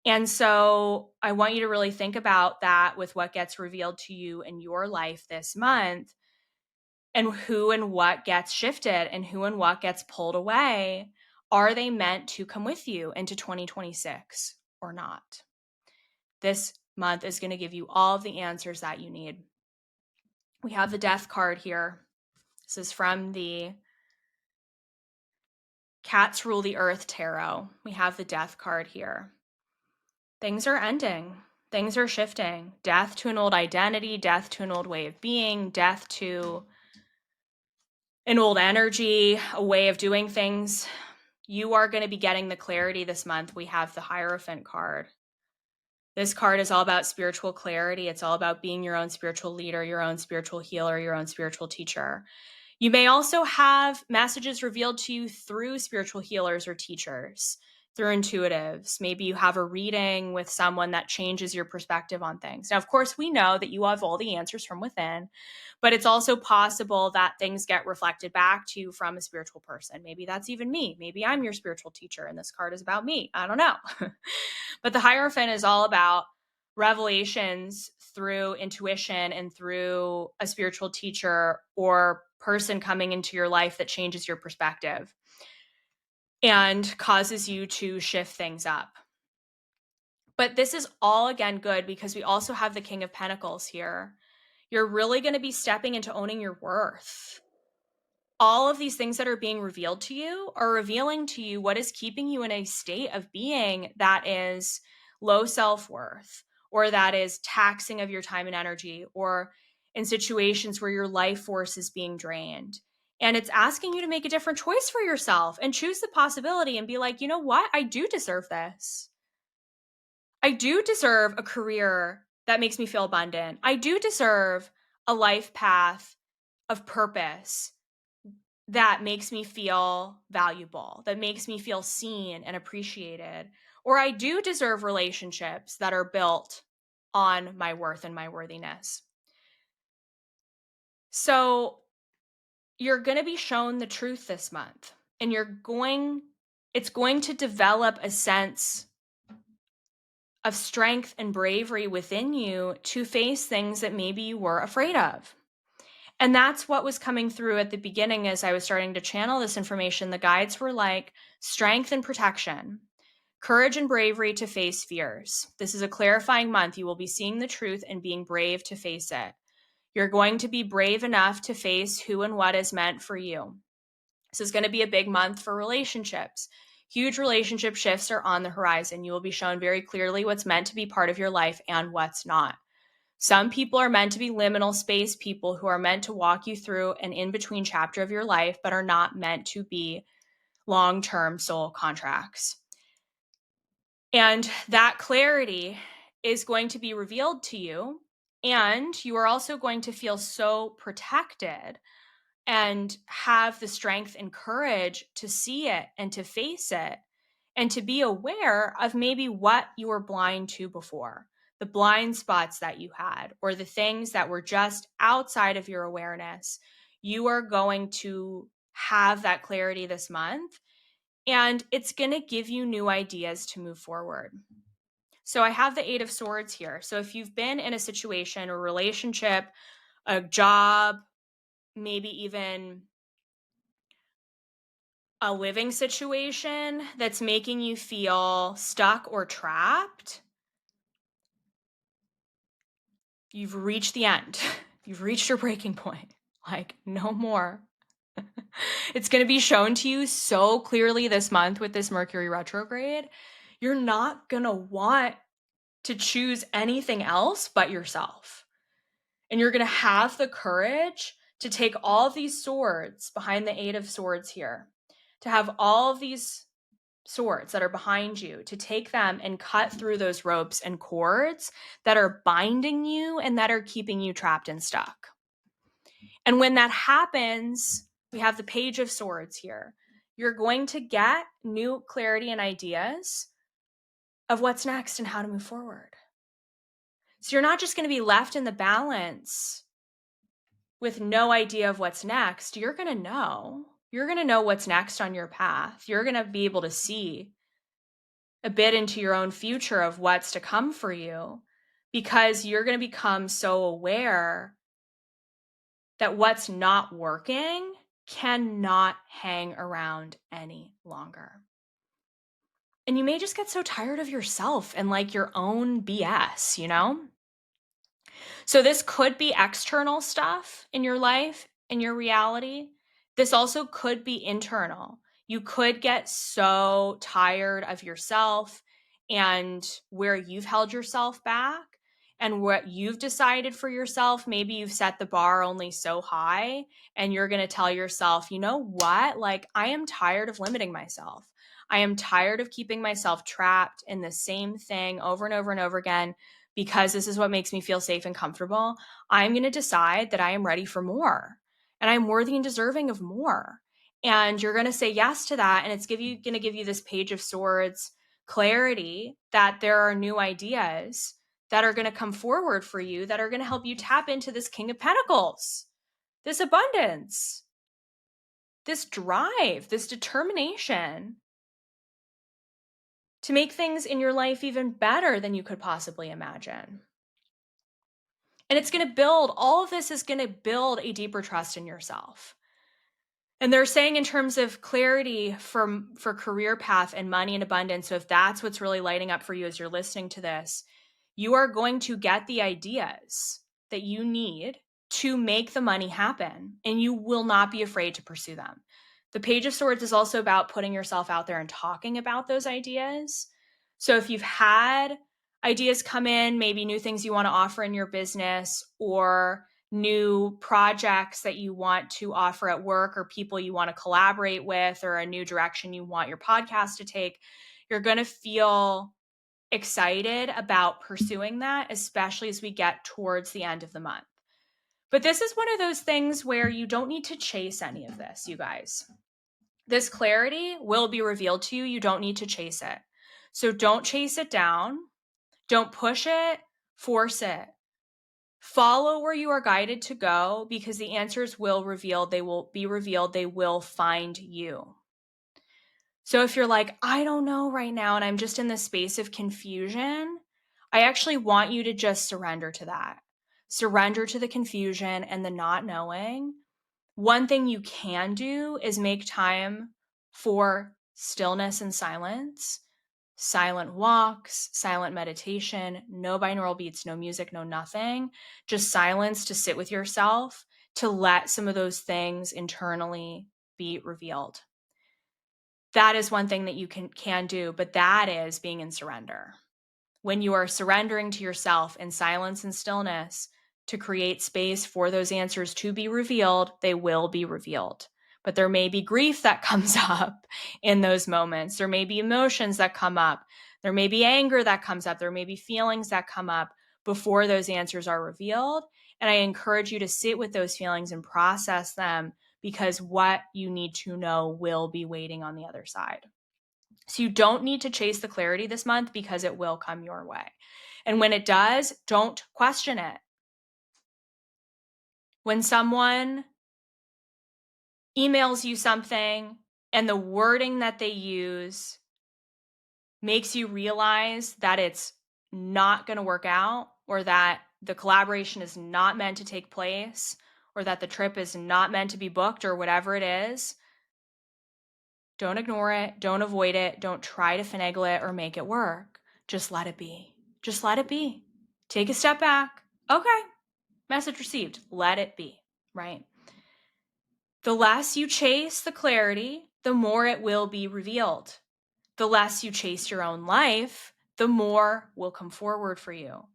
And so I want you to really think about that with what gets revealed to you in your life this month, and who and what gets shifted and who and what gets pulled away. Are they meant to come with you into 2026 or not? This month is going to give you all of the answers that you need. We have the Death card here. This is from the Cats Rule the Earth Tarot. We have the Death card here. Things are ending. Things are shifting. Death to an old identity, death to an old way of being, death to an old energy, a way of doing things. You are going to be getting the clarity this month. We have the Hierophant card. This card is all about spiritual clarity. It's all about being your own spiritual leader, your own spiritual healer, your own spiritual teacher. You may also have messages revealed to you through spiritual healers or teachers, through intuitives. Maybe you have a reading with someone that changes your perspective on things. Now, of course, we know that you have all the answers from within, but it's also possible that things get reflected back to you from a spiritual person. Maybe that's even me. Maybe I'm your spiritual teacher and this card is about me. I don't know. But the Hierophant is all about revelations through intuition and through a spiritual teacher or person coming into your life that changes your perspective and causes you to shift things up. But this is all, again, good because we also have the King of Pentacles here. You're really going to be stepping into owning your worth. All of these things that are being revealed to you are revealing to you what is keeping you in a state of being that is low self-worth, or that is taxing of your time and energy, or in situations where your life force is being drained. And it's asking you to make a different choice for yourself and choose the possibility and be like, you know what? I do deserve this. I do deserve a career that makes me feel abundant. I do deserve a life path of purpose that makes me feel valuable, that makes me feel seen and appreciated. Or I do deserve relationships that are built on my worth and my worthiness. So you're going to be shown the truth this month, and it's going to develop a sense of strength and bravery within you to face things that maybe you were afraid of. And that's what was coming through at the beginning as I was starting to channel this information. The guides were like strength and protection, courage and bravery to face fears. This is a clarifying month. You will be seeing the truth and being brave to face it. You're going to be brave enough to face who and what is meant for you. This is going to be a big month for relationships. Huge relationship shifts are on the horizon. You will be shown very clearly what's meant to be part of your life and what's not. Some people are meant to be liminal space people who are meant to walk you through an in-between chapter of your life, but are not meant to be long-term soul contracts. And that clarity is going to be revealed to you. And you are also going to feel so protected and have the strength and courage to see it and to face it and to be aware of maybe what you were blind to before, the blind spots that you had, or the things that were just outside of your awareness. You are going to have that clarity this month, and it's going to give you new ideas to move forward. So I have the Eight of Swords here. So if you've been in a situation, a relationship, a job, maybe even a living situation that's making you feel stuck or trapped, you've reached the end. You've reached your breaking point. Like, no more. It's going to be shown to you so clearly this month with this Mercury retrograde. You're not going to want to choose anything else but yourself. And you're going to have the courage to take all of these swords behind the Eight of Swords here, to have all of these swords that are behind you, to take them and cut through those ropes and cords that are binding you and that are keeping you trapped and stuck. And when that happens, we have the Page of Swords here. You're going to get new clarity and ideas of what's next and how to move forward. So you're not just going to be left in the balance with no idea of what's next. You're going to know. You're going to know what's next on your path. You're going to be able to see a bit into your own future of what's to come for you, because you're going to become so aware that what's not working cannot hang around any longer. And you may just get so tired of yourself and like your own BS, you know? So this could be external stuff in your life, in your reality. This also could be internal. You could get so tired of yourself and where you've held yourself back and what you've decided for yourself. Maybe you've set the bar only so high and you're going to tell yourself, you know what? Like, I am tired of limiting myself. I am tired of keeping myself trapped in the same thing over and over and over again, because this is what makes me feel safe and comfortable. I'm going to decide that I am ready for more and I'm worthy and deserving of more. And you're going to say yes to that. And it's going to give you this Page of Swords clarity that there are new ideas that are going to come forward for you that are going to help you tap into this King of Pentacles, this abundance, this drive, this determination to make things in your life even better than you could possibly imagine. And it's going to build, all of this is going to build a deeper trust in yourself. And they're saying in terms of clarity for career path and money and abundance, so if that's what's really lighting up for you as you're listening to this, you are going to get the ideas that you need to make the money happen, and you will not be afraid to pursue them. The Page of Swords is also about putting yourself out there and talking about those ideas. So if you've had ideas come in, maybe new things you want to offer in your business, or new projects that you want to offer at work, or people you want to collaborate with, or a new direction you want your podcast to take, you're going to feel excited about pursuing that, especially as we get towards the end of the month. But this is one of those things where you don't need to chase any of this, you guys. This clarity will be revealed to you. You don't need to chase it. So don't chase it down. Don't push it, force it. Follow where you are guided to go, because the answers will reveal. They will be revealed. They will find you. So if you're like, I don't know right now, and I'm just in this space of confusion, I actually want you to just surrender to that. Surrender to the confusion and the not knowing. One thing you can do is make time for stillness and silence. Silent walks, silent meditation, no binaural beats, no music, no nothing. Just silence to sit with yourself, to let some of those things internally be revealed. That is one thing that you can do, but that is being in surrender. When you are surrendering to yourself in silence and stillness to create space for those answers to be revealed, they will be revealed. But there may be grief that comes up in those moments. There may be emotions that come up. There may be anger that comes up. There may be feelings that come up before those answers are revealed. And I encourage you to sit with those feelings and process them, because what you need to know will be waiting on the other side. So you don't need to chase the clarity this month, because it will come your way. And when it does, don't question it. When someone emails you something and the wording that they use makes you realize that it's not going to work out, or that the collaboration is not meant to take place, or that the trip is not meant to be booked, or whatever it is, don't ignore it. Don't avoid it. Don't try to finagle it or make it work. Just let it be. Just let it be. Take a step back. Okay, message received. Let it be, right? The less you chase the clarity, the more it will be revealed. The less you chase your own life, the more will come forward for you.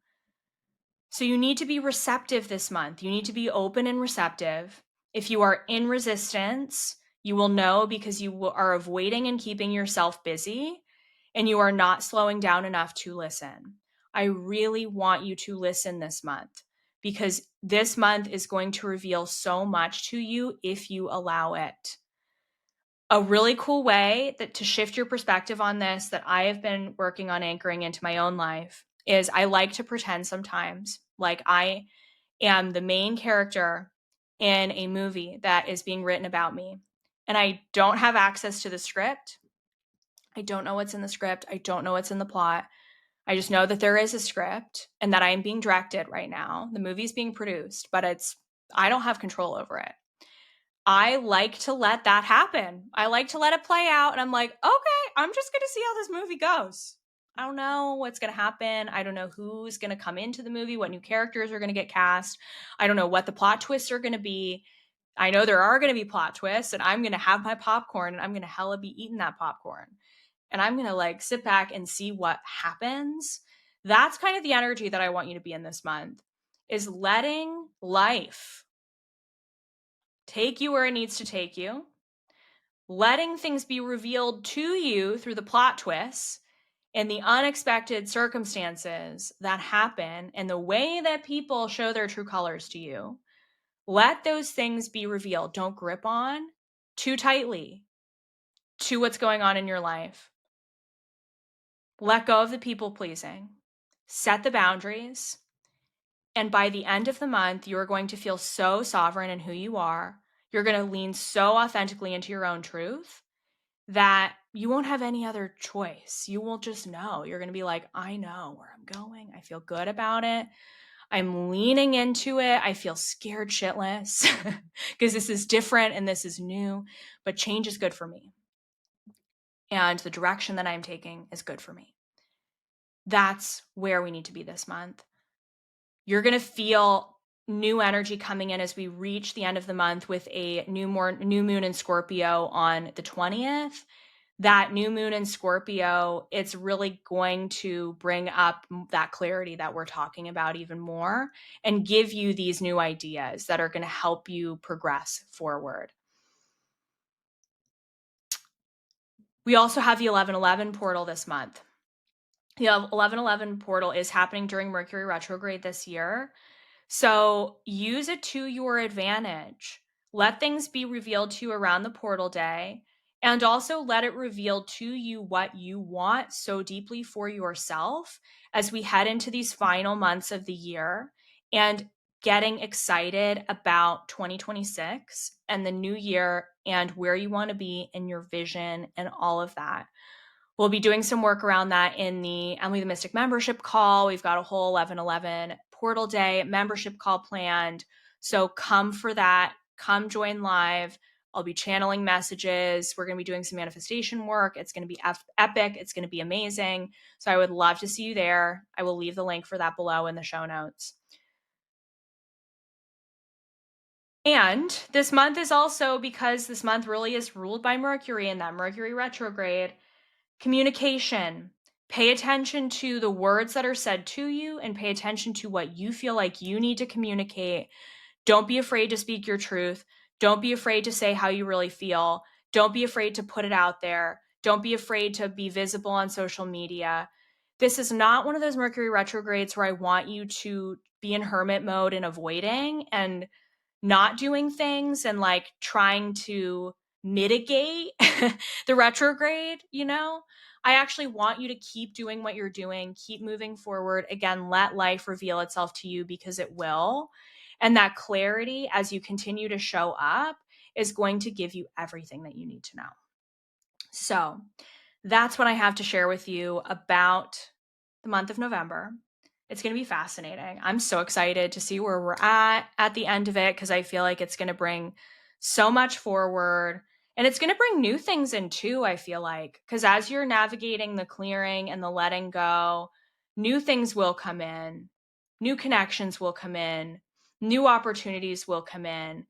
So you need to be receptive this month. You need to be open and receptive. If you are in resistance, you will know, because you are avoiding and keeping yourself busy, and you are not slowing down enough to listen. I really want you to listen this month, because this month is going to reveal so much to you if you allow it. A really cool way to shift your perspective on this, that I have been working on anchoring into my own life, is I like to pretend sometimes like I am the main character in a movie that is being written about me. And I don't have access to the script. I don't know what's in the script. I don't know what's in the plot. I just know that there is a script and that I am being directed right now. The movie's being produced, but I don't have control over it. I like to let that happen. I like to let it play out. And I'm like, okay, I'm just going to see how this movie goes. I don't know what's going to happen. I don't know who's going to come into the movie, what new characters are going to get cast. I don't know what the plot twists are going to be. I know there are going to be plot twists, and I'm going to have my popcorn, and I'm going to hella be eating that popcorn. And I'm going to sit back and see what happens. That's kind of the energy that I want you to be in this month, is letting life take you where it needs to take you, letting things be revealed to you through the plot twists and the unexpected circumstances that happen, and the way that people show their true colors to you. Let those things be revealed. Don't grip on too tightly to what's going on in your life. Let go of the people pleasing. Set the boundaries. And by the end of the month, you are going to feel so sovereign in who you are. You're going to lean so authentically into your own truth that you won't have any other choice. You will just know. You're going to be like, I know where I'm going. I feel good about it. I'm leaning into it. I feel scared shitless because this is different and this is new, but change is good for me. And the direction that I'm taking is good for me. That's where we need to be this month. You're going to feel new energy coming in as we reach the end of the month with a new moon in Scorpio on the 20th. That new moon in Scorpio, it's really going to bring up that clarity that we're talking about even more, and give you these new ideas that are going to help you progress forward. We also have the 1111 portal this month. The 1111 portal is happening during Mercury Retrograde this year. So use it to your advantage. Let things be revealed to you around the portal day, and also let it reveal to you what you want so deeply for yourself as we head into these final months of the year, and getting excited about 2026 and the new year and where you want to be in your vision and all of that. We'll be doing some work around that in the Emily the Mystic membership call. We've got a whole 1111 portal day membership call planned. So come for that. Come join live. I'll be channeling messages. We're going to be doing some manifestation work. It's going to be epic. It's going to be amazing. So I would love to see you there. I will leave the link for that below in the show notes. And this month is also, because this month really is ruled by Mercury and that Mercury retrograde, communication. Pay attention to the words that are said to you, and pay attention to what you feel like you need to communicate. Don't be afraid to speak your truth. Don't be afraid to say how you really feel. Don't be afraid to put it out there. Don't be afraid to be visible on social media. This is not one of those Mercury retrogrades where I want you to be in hermit mode and avoiding and not doing things and like trying to mitigate the retrograde, you know? I actually want you to keep doing what you're doing, keep moving forward. Again, let life reveal itself to you because it will. And that clarity as you continue to show up is going to give you everything that you need to know. So that's what I have to share with you about the month of November. It's going to be fascinating. I'm so excited to see where we're at the end of it because I feel like it's going to bring so much forward and it's going to bring new things in too, I feel like, because as you're navigating the clearing and the letting go, new things will come in, new connections will come in, new opportunities will come in,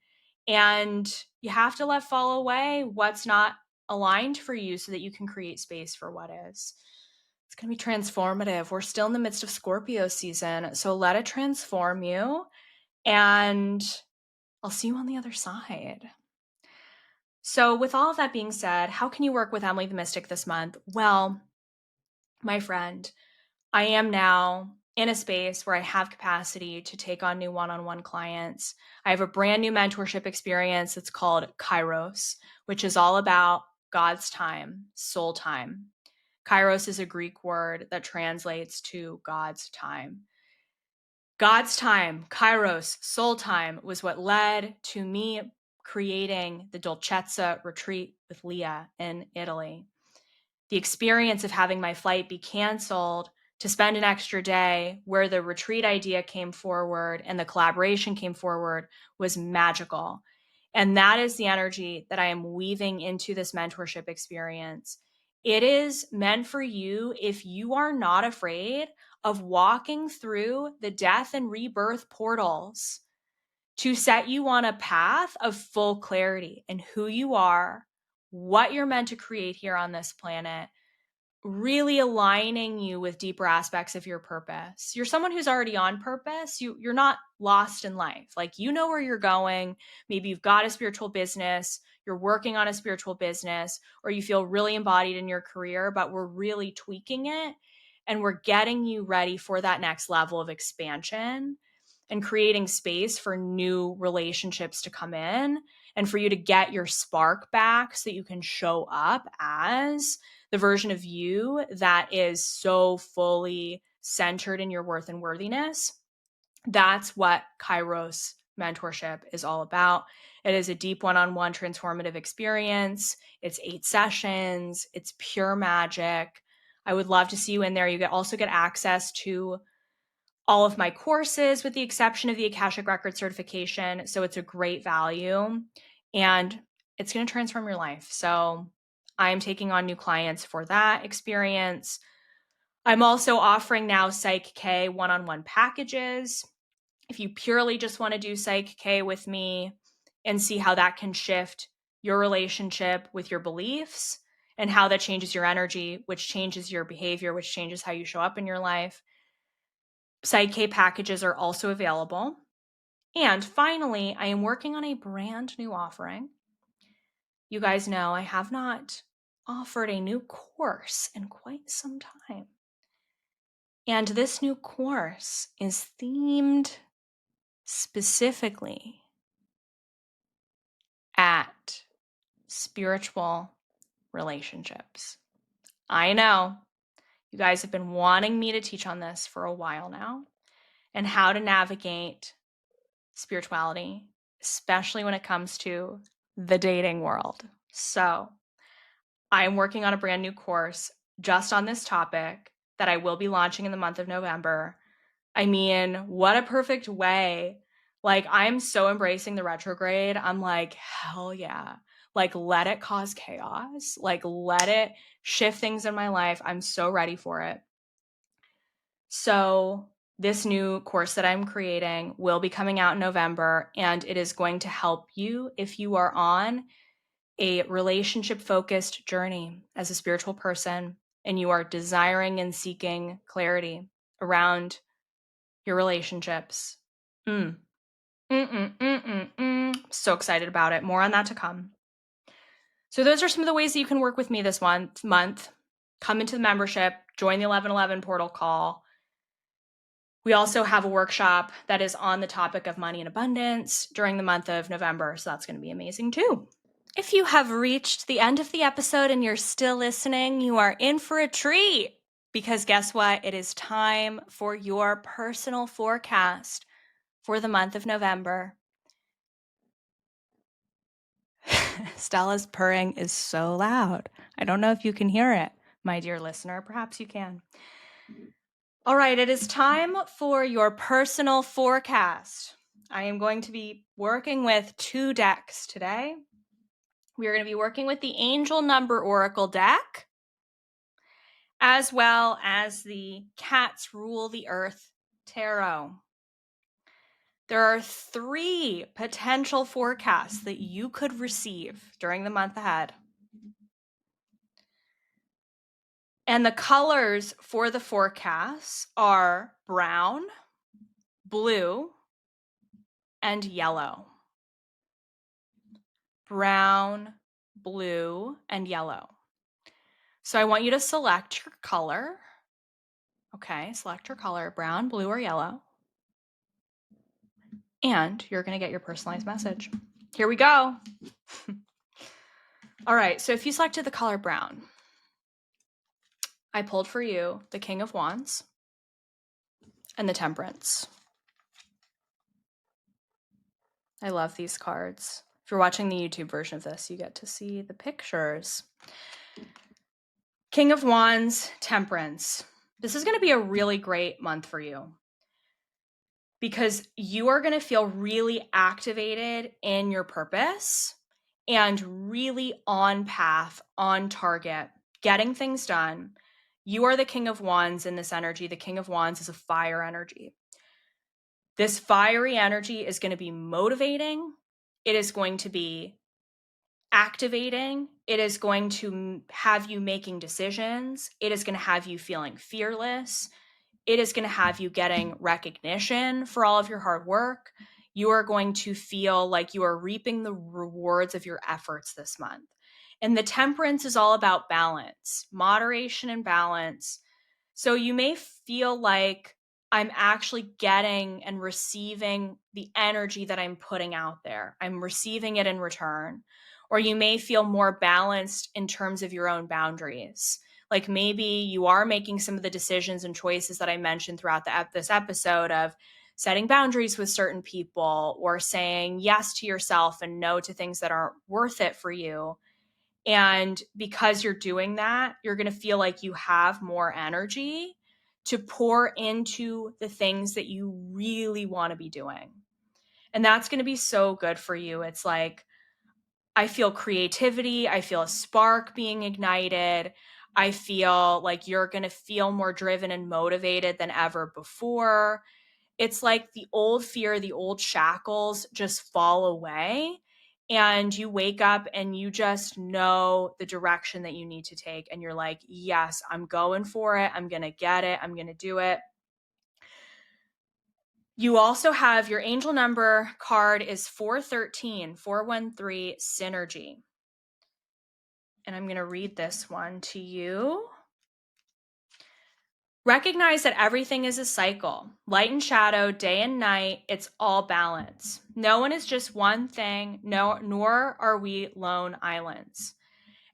and you have to let fall away what's not aligned for you so that you can create space for what is. It's going to be transformative. We're still in the midst of Scorpio season, so let it transform you, and I'll see you on the other side. So, with all of that being said, how can you work with Emily the Mystic this month? Well, my friend, I am now in a space where I have capacity to take on new one-on-one clients. I have a brand new mentorship experience that's called Kairos, which is all about God's time, soul time. Kairos is a Greek word that translates to God's time. God's time, Kairos, soul time, was what led to me creating the Dolcezza retreat with Leah in Italy. The experience of having my flight be canceled to spend an extra day where the retreat idea came forward and the collaboration came forward was magical. And that is the energy that I am weaving into this mentorship experience. It is meant for you if you are not afraid of walking through the death and rebirth portals to set you on a path of full clarity in who you are, what you're meant to create here on this planet, really aligning you with deeper aspects of your purpose. You're someone who's already on purpose. You're not lost in life. Like, you know where you're going. Maybe you've got a spiritual business, you're working on a spiritual business, or you feel really embodied in your career, but we're really tweaking it and we're getting you ready for that next level of expansion and creating space for new relationships to come in and for you to get your spark back so that you can show up as the version of you that is so fully centered in your worth and worthiness. That's what Kairos mentorship is all about. It is a deep one-on-one transformative experience. It's 8 sessions. It's pure magic. I would love to see you in there. You also get access to all of my courses with the exception of the Akashic Record certification. So it's a great value and it's going to transform your life. So I'm taking on new clients for that experience. I'm also offering now Psych K one-on-one packages. If you purely just want to do Psych K with me and see how that can shift your relationship with your beliefs and how that changes your energy, which changes your behavior, which changes how you show up in your life, Psych K packages are also available. And finally, I am working on a brand new offering. You guys know I have not offered a new course in quite some time. And this new course is themed specifically at spiritual relationships. I know you guys have been wanting me to teach on this for a while now and how to navigate spirituality, especially when it comes to the dating world. So I'm working on a brand new course just on this topic that I will be launching in the month of November. I mean, what a perfect way. Like, I'm so embracing the retrograde. I'm like, hell yeah. Like, let it cause chaos. Like, let it shift things in my life. I'm so ready for it. So this new course that I'm creating will be coming out in November, and it is going to help you if you are on a relationship-focused journey as a spiritual person and you are desiring and seeking clarity around your relationships. So excited about it. More on that to come. So those are some of the ways that you can work with me this month. come into the membership, join the 1111 portal call. We also have a workshop that is on the topic of money and abundance during the month of November. So that's going to be amazing too. If you have reached the end of the episode and you're still listening, you are in for a treat, because guess what? It is time for your personal forecast for the month of November. Stella's purring is so loud. I don't know if you can hear it, my dear listener. Perhaps you can. All right, it is time for your personal forecast. I am going to be working with 2 decks today. We are going to be working with the Angel Number Oracle deck, as well as the Cats Rule the Earth Tarot. There are 3 potential forecasts that you could receive during the month ahead. And the colors for the forecasts are brown, blue, and yellow. Brown, blue, and yellow. So I want you to select your color. Okay, select your color, brown, blue, or yellow. And you're going to get your personalized message. Here we go. All right, so if you selected the color brown, I pulled for you the King of Wands and the Temperance. I love these cards. If you're watching the YouTube version of this, you get to see the pictures. King of Wands, Temperance. This is going to be a really great month for you, because you are going to feel really activated in your purpose and really on path, on target, getting things done. You are the King of Wands in this energy. The King of Wands is a fire energy. This fiery energy is going to be motivating. It is going to be activating. It is going to have you making decisions. It is going to have you feeling fearless. It is going to have you getting recognition for all of your hard work. You are going to feel like you are reaping the rewards of your efforts this month. And the Temperance is all about balance, moderation and balance. So you may feel like I'm actually getting and receiving the energy that I'm putting out there. I'm receiving it in return. Or you may feel more balanced in terms of your own boundaries. Like maybe you are making some of the decisions and choices that I mentioned throughout this episode of setting boundaries with certain people, or saying yes to yourself and no to things that aren't worth it for you. And because you're doing that, you're going to feel like you have more energy to pour into the things that you really want to be doing. And that's going to be so good for you. It's like, I feel creativity. I feel a spark being ignited. I feel like you're going to feel more driven and motivated than ever before. It's like the old fear, the old shackles just fall away, and you wake up and you just know the direction that you need to take. And you're like, yes, I'm going for it. I'm going to get it. I'm going to do it. You also have your angel number card is 413, 413 synergy. And I'm going to read this one to you. Recognize that everything is a cycle. Light and shadow, day and night, it's all balance. No one is just one thing, nor are we lone islands.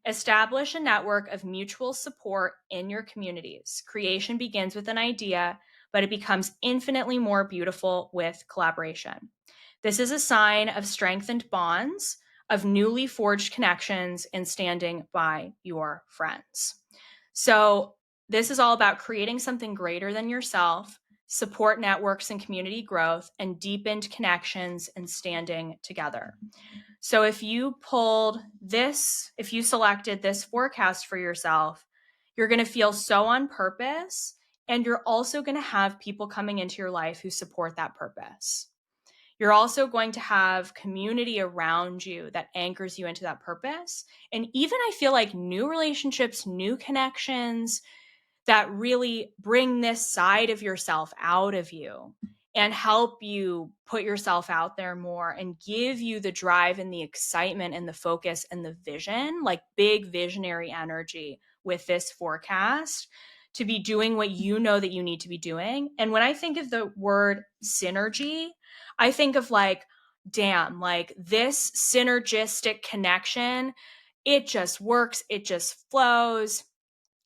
Establish a network of mutual support in your communities. Creation begins with an idea, but it becomes infinitely more beautiful with collaboration. This is a sign of strengthened bonds, of newly forged connections, and standing by your friends. So this is all about creating something greater than yourself, support networks and community growth, and deepened connections and standing together. So if you selected this forecast for yourself, you're going to feel so on purpose, and you're also going to have people coming into your life who support that purpose. You're also going to have community around you that anchors you into that purpose. And even I feel like new relationships, new connections that really bring this side of yourself out of you. and help you put yourself out there more and give you the drive and the excitement and the focus and the vision, like big visionary energy with this forecast to be doing what you know that you need to be doing. And when I think of the word synergy, I think of like, damn, like this synergistic connection, it just works, it just flows,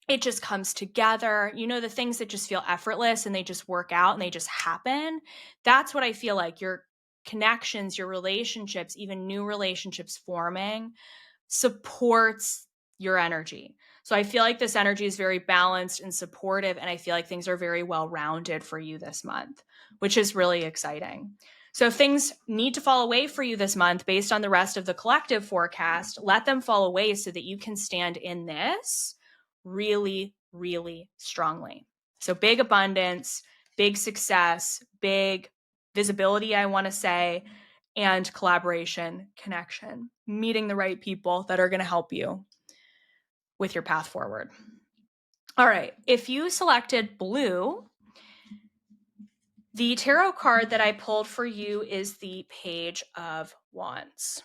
it just comes together. You know, the things that just feel effortless and they just work out and they just happen. That's what I feel like your connections, your relationships, even new relationships forming supports your energy. So I feel like this energy is very balanced and supportive, and I feel like things are very well rounded for you this month, which is really exciting. So if things need to fall away for you this month based on the rest of the collective forecast, let them fall away so that you can stand in this really, really strongly. So big abundance, big success, big visibility, I want to say, and collaboration, connection, meeting the right people that are going to help you with your path forward. All right. If you selected blue, the tarot card that I pulled for you is the Page of Wands.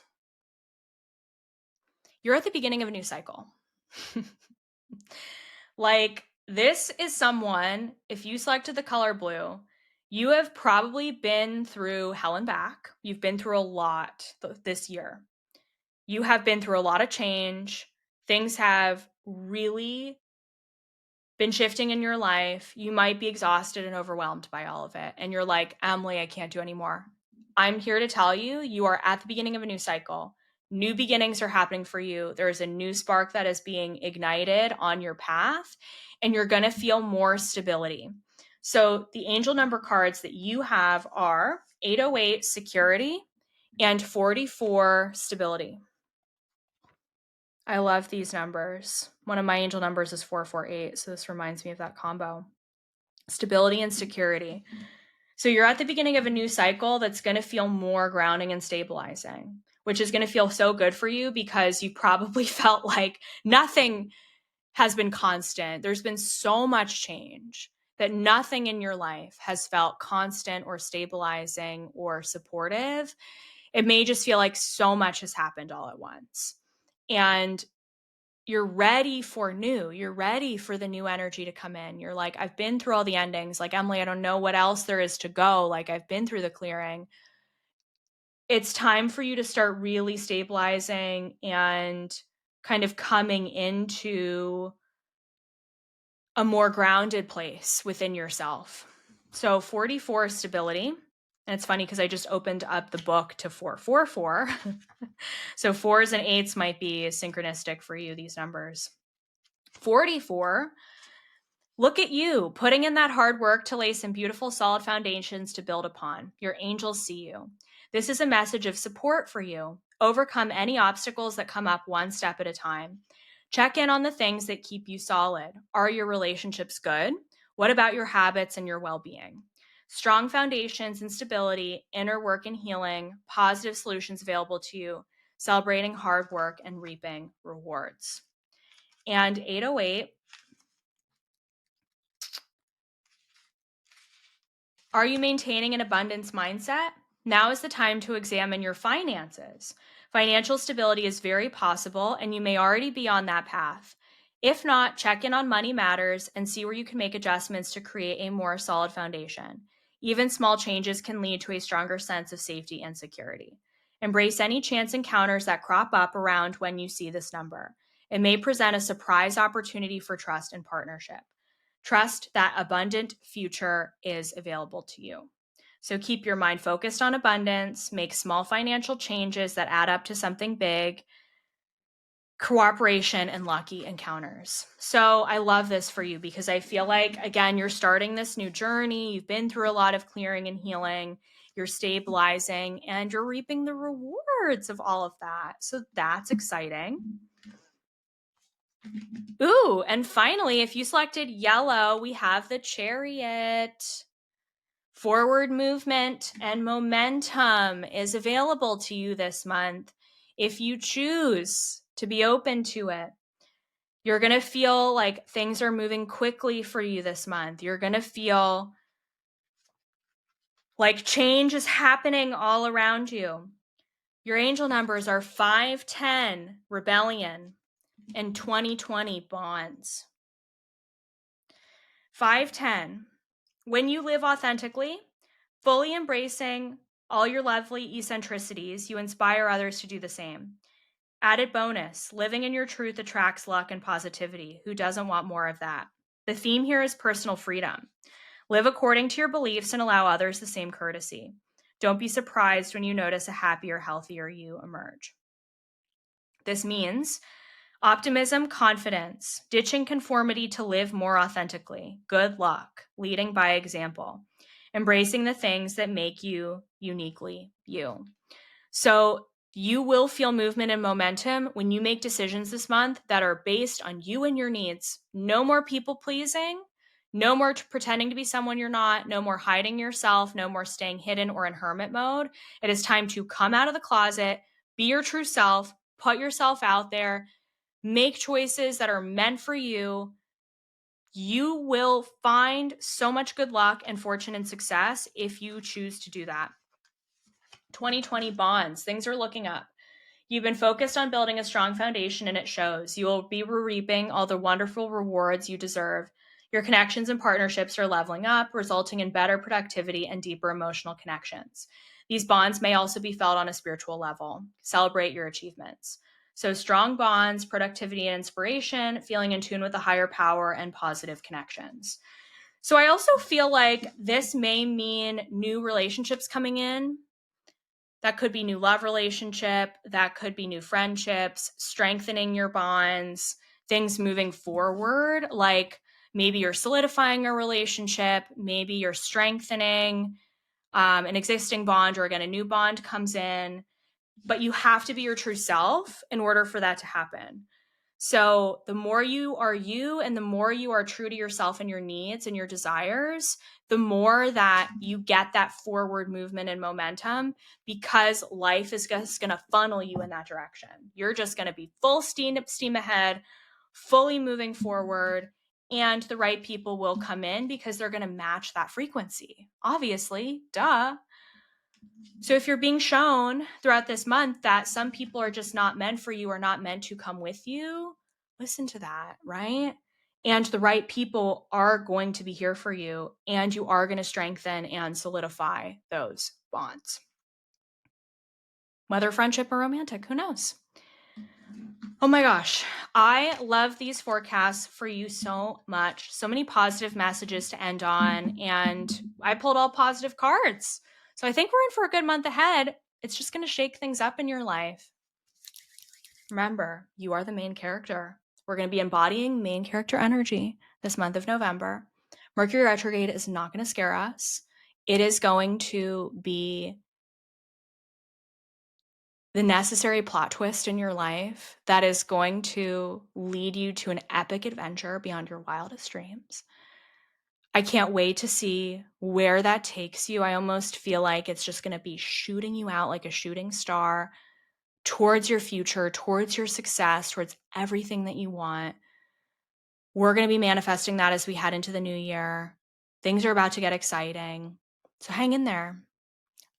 You're at the beginning of a new cycle. Like, this is someone, if you selected the color blue, you have probably been through hell and back. You've been through a lot this year. You have been through a lot of change. Things have really been shifting in your life. You might be exhausted and overwhelmed by all of it. And you're like, Emily, I can't do anymore. I'm here to tell you, you are at the beginning of a new cycle. New beginnings are happening for you. There's a new spark that is being ignited on your path, and you're going to feel more stability. So the angel number cards that you have are 808 security and 44 stability. I love these numbers. One of my angel numbers is 448, so this reminds me of that combo. Stability and security. So you're at the beginning of a new cycle that's going to feel more grounding and stabilizing, which is going to feel so good for you because you probably felt like nothing has been constant. There's been so much change that nothing in your life has felt constant or stabilizing or supportive. It may just feel like so much has happened all at once. And you're ready for new. You're ready for the new energy to come in. You're like, I've been through all the endings. Like, Emily, I don't know what else there is to go. Like, I've been through the clearing. It's time for you to start really stabilizing and kind of coming into a more grounded place within yourself. So 44 stability. And it's funny because I just opened up the book to 444. So 4s and 8s might be synchronistic for you, these numbers. 44, look at you putting in that hard work to lay some beautiful, solid foundations to build upon. Your angels see you. This is a message of support for you. Overcome any obstacles that come up one step at a time. Check in on the things that keep you solid. Are your relationships good? What about your habits and your well-being? Strong foundations and stability, inner work and healing, positive solutions available to you, celebrating hard work and reaping rewards. And 808, are you maintaining an abundance mindset? Now is the time to examine your finances. Financial stability is very possible, and you may already be on that path. If not, check in on money matters and see where you can make adjustments to create a more solid foundation. Even small changes can lead to a stronger sense of safety and security. Embrace any chance encounters that crop up around when you see this number. It may present a surprise opportunity for trust and partnership. Trust that abundant future is available to you. So keep your mind focused on abundance, make small financial changes that add up to something big, cooperation, and lucky encounters. So I love this for you because I feel like, again, you're starting this new journey. You've been through a lot of clearing and healing. You're stabilizing and you're reaping the rewards of all of that. So that's exciting. Ooh, and finally, if you selected yellow, we have the Chariot. Forward movement and momentum is available to you this month if you choose to be open to it. You're going to feel like things are moving quickly for you this month. You're going to feel Like change is happening all around you. Your angel numbers are 510, rebellion, and 2020, bonds. 510, when you live authentically, fully embracing all your lovely eccentricities, you inspire others to do the same. Added bonus, living in your truth attracts luck and positivity. Who doesn't want more of that? The theme here is personal freedom. Live according to your beliefs and allow others the same courtesy. Don't be surprised when you notice a happier, healthier you emerge. This means optimism, confidence, ditching conformity to live more authentically. Good luck, leading by example, embracing the things that make you uniquely you. So you will feel movement and momentum when you make decisions this month that are based on you and your needs. No more people pleasing, no more pretending to be someone you're not, no more hiding yourself, no more staying hidden or in hermit mode. It is time to come out of the closet, be your true self, put yourself out there, make choices that are meant for you. You will find so much good luck and fortune and success if you choose to do that. 2020 bonds, things are looking up. You've been focused on building a strong foundation and it shows. You will be reaping all the wonderful rewards you deserve. Your connections and partnerships are leveling up, resulting in better productivity and deeper emotional connections. These bonds may also be felt on a spiritual level. Celebrate your achievements. So strong bonds, productivity and inspiration, feeling in tune with a higher power and positive connections. So I also feel like this may mean new relationships coming in. That could be new love relationship. That could be new friendships, strengthening your bonds, things moving forward. Like maybe you're solidifying a relationship. Maybe you're strengthening an existing bond, or again, a new bond comes in. But you have to be your true self in order for that to happen. So the more you are you and the more you are true to yourself and your needs and your desires, the more that you get that forward movement and momentum, because life is just going to funnel you in that direction. You're just going to be full steam ahead, fully moving forward, and the right people will come in because they're going to match that frequency. Obviously, duh. So if you're being shown throughout this month that some people are just not meant for you or not meant to come with you, listen to that, right? And the right people are going to be here for you, and you are going to strengthen and solidify those bonds. Whether friendship or romantic, who knows? Oh my gosh, I love these forecasts for you so much. So many positive messages to end on, and I pulled all positive cards. So I think we're in for a good month ahead. It's just going to shake things up in your life. Remember, you are the main character. We're going to be embodying main character energy this month of November. Mercury Retrograde is not going to scare us. It is going to be the necessary plot twist in your life that is going to lead you to an epic adventure beyond your wildest dreams. I can't wait to see where that takes you. I almost feel like it's just going to be shooting you out like a shooting star towards your future, towards your success, towards everything that you want. We're going to be manifesting that as we head into the new year. Things are about to get exciting. So hang in there.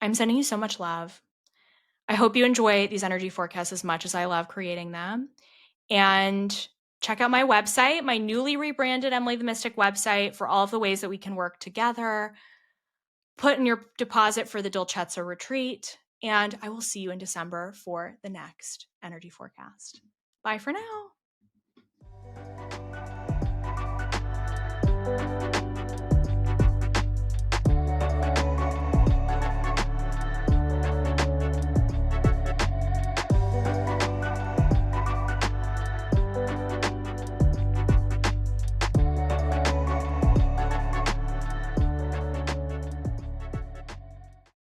I'm sending you so much love. I hope you enjoy these energy forecasts as much as I love creating them. And check out my website, my newly rebranded Emily the Mystic website, for all of the ways that we can work together. Put in your deposit for the Dolcezza retreat, and I will see you in December for the next energy forecast. Bye for now.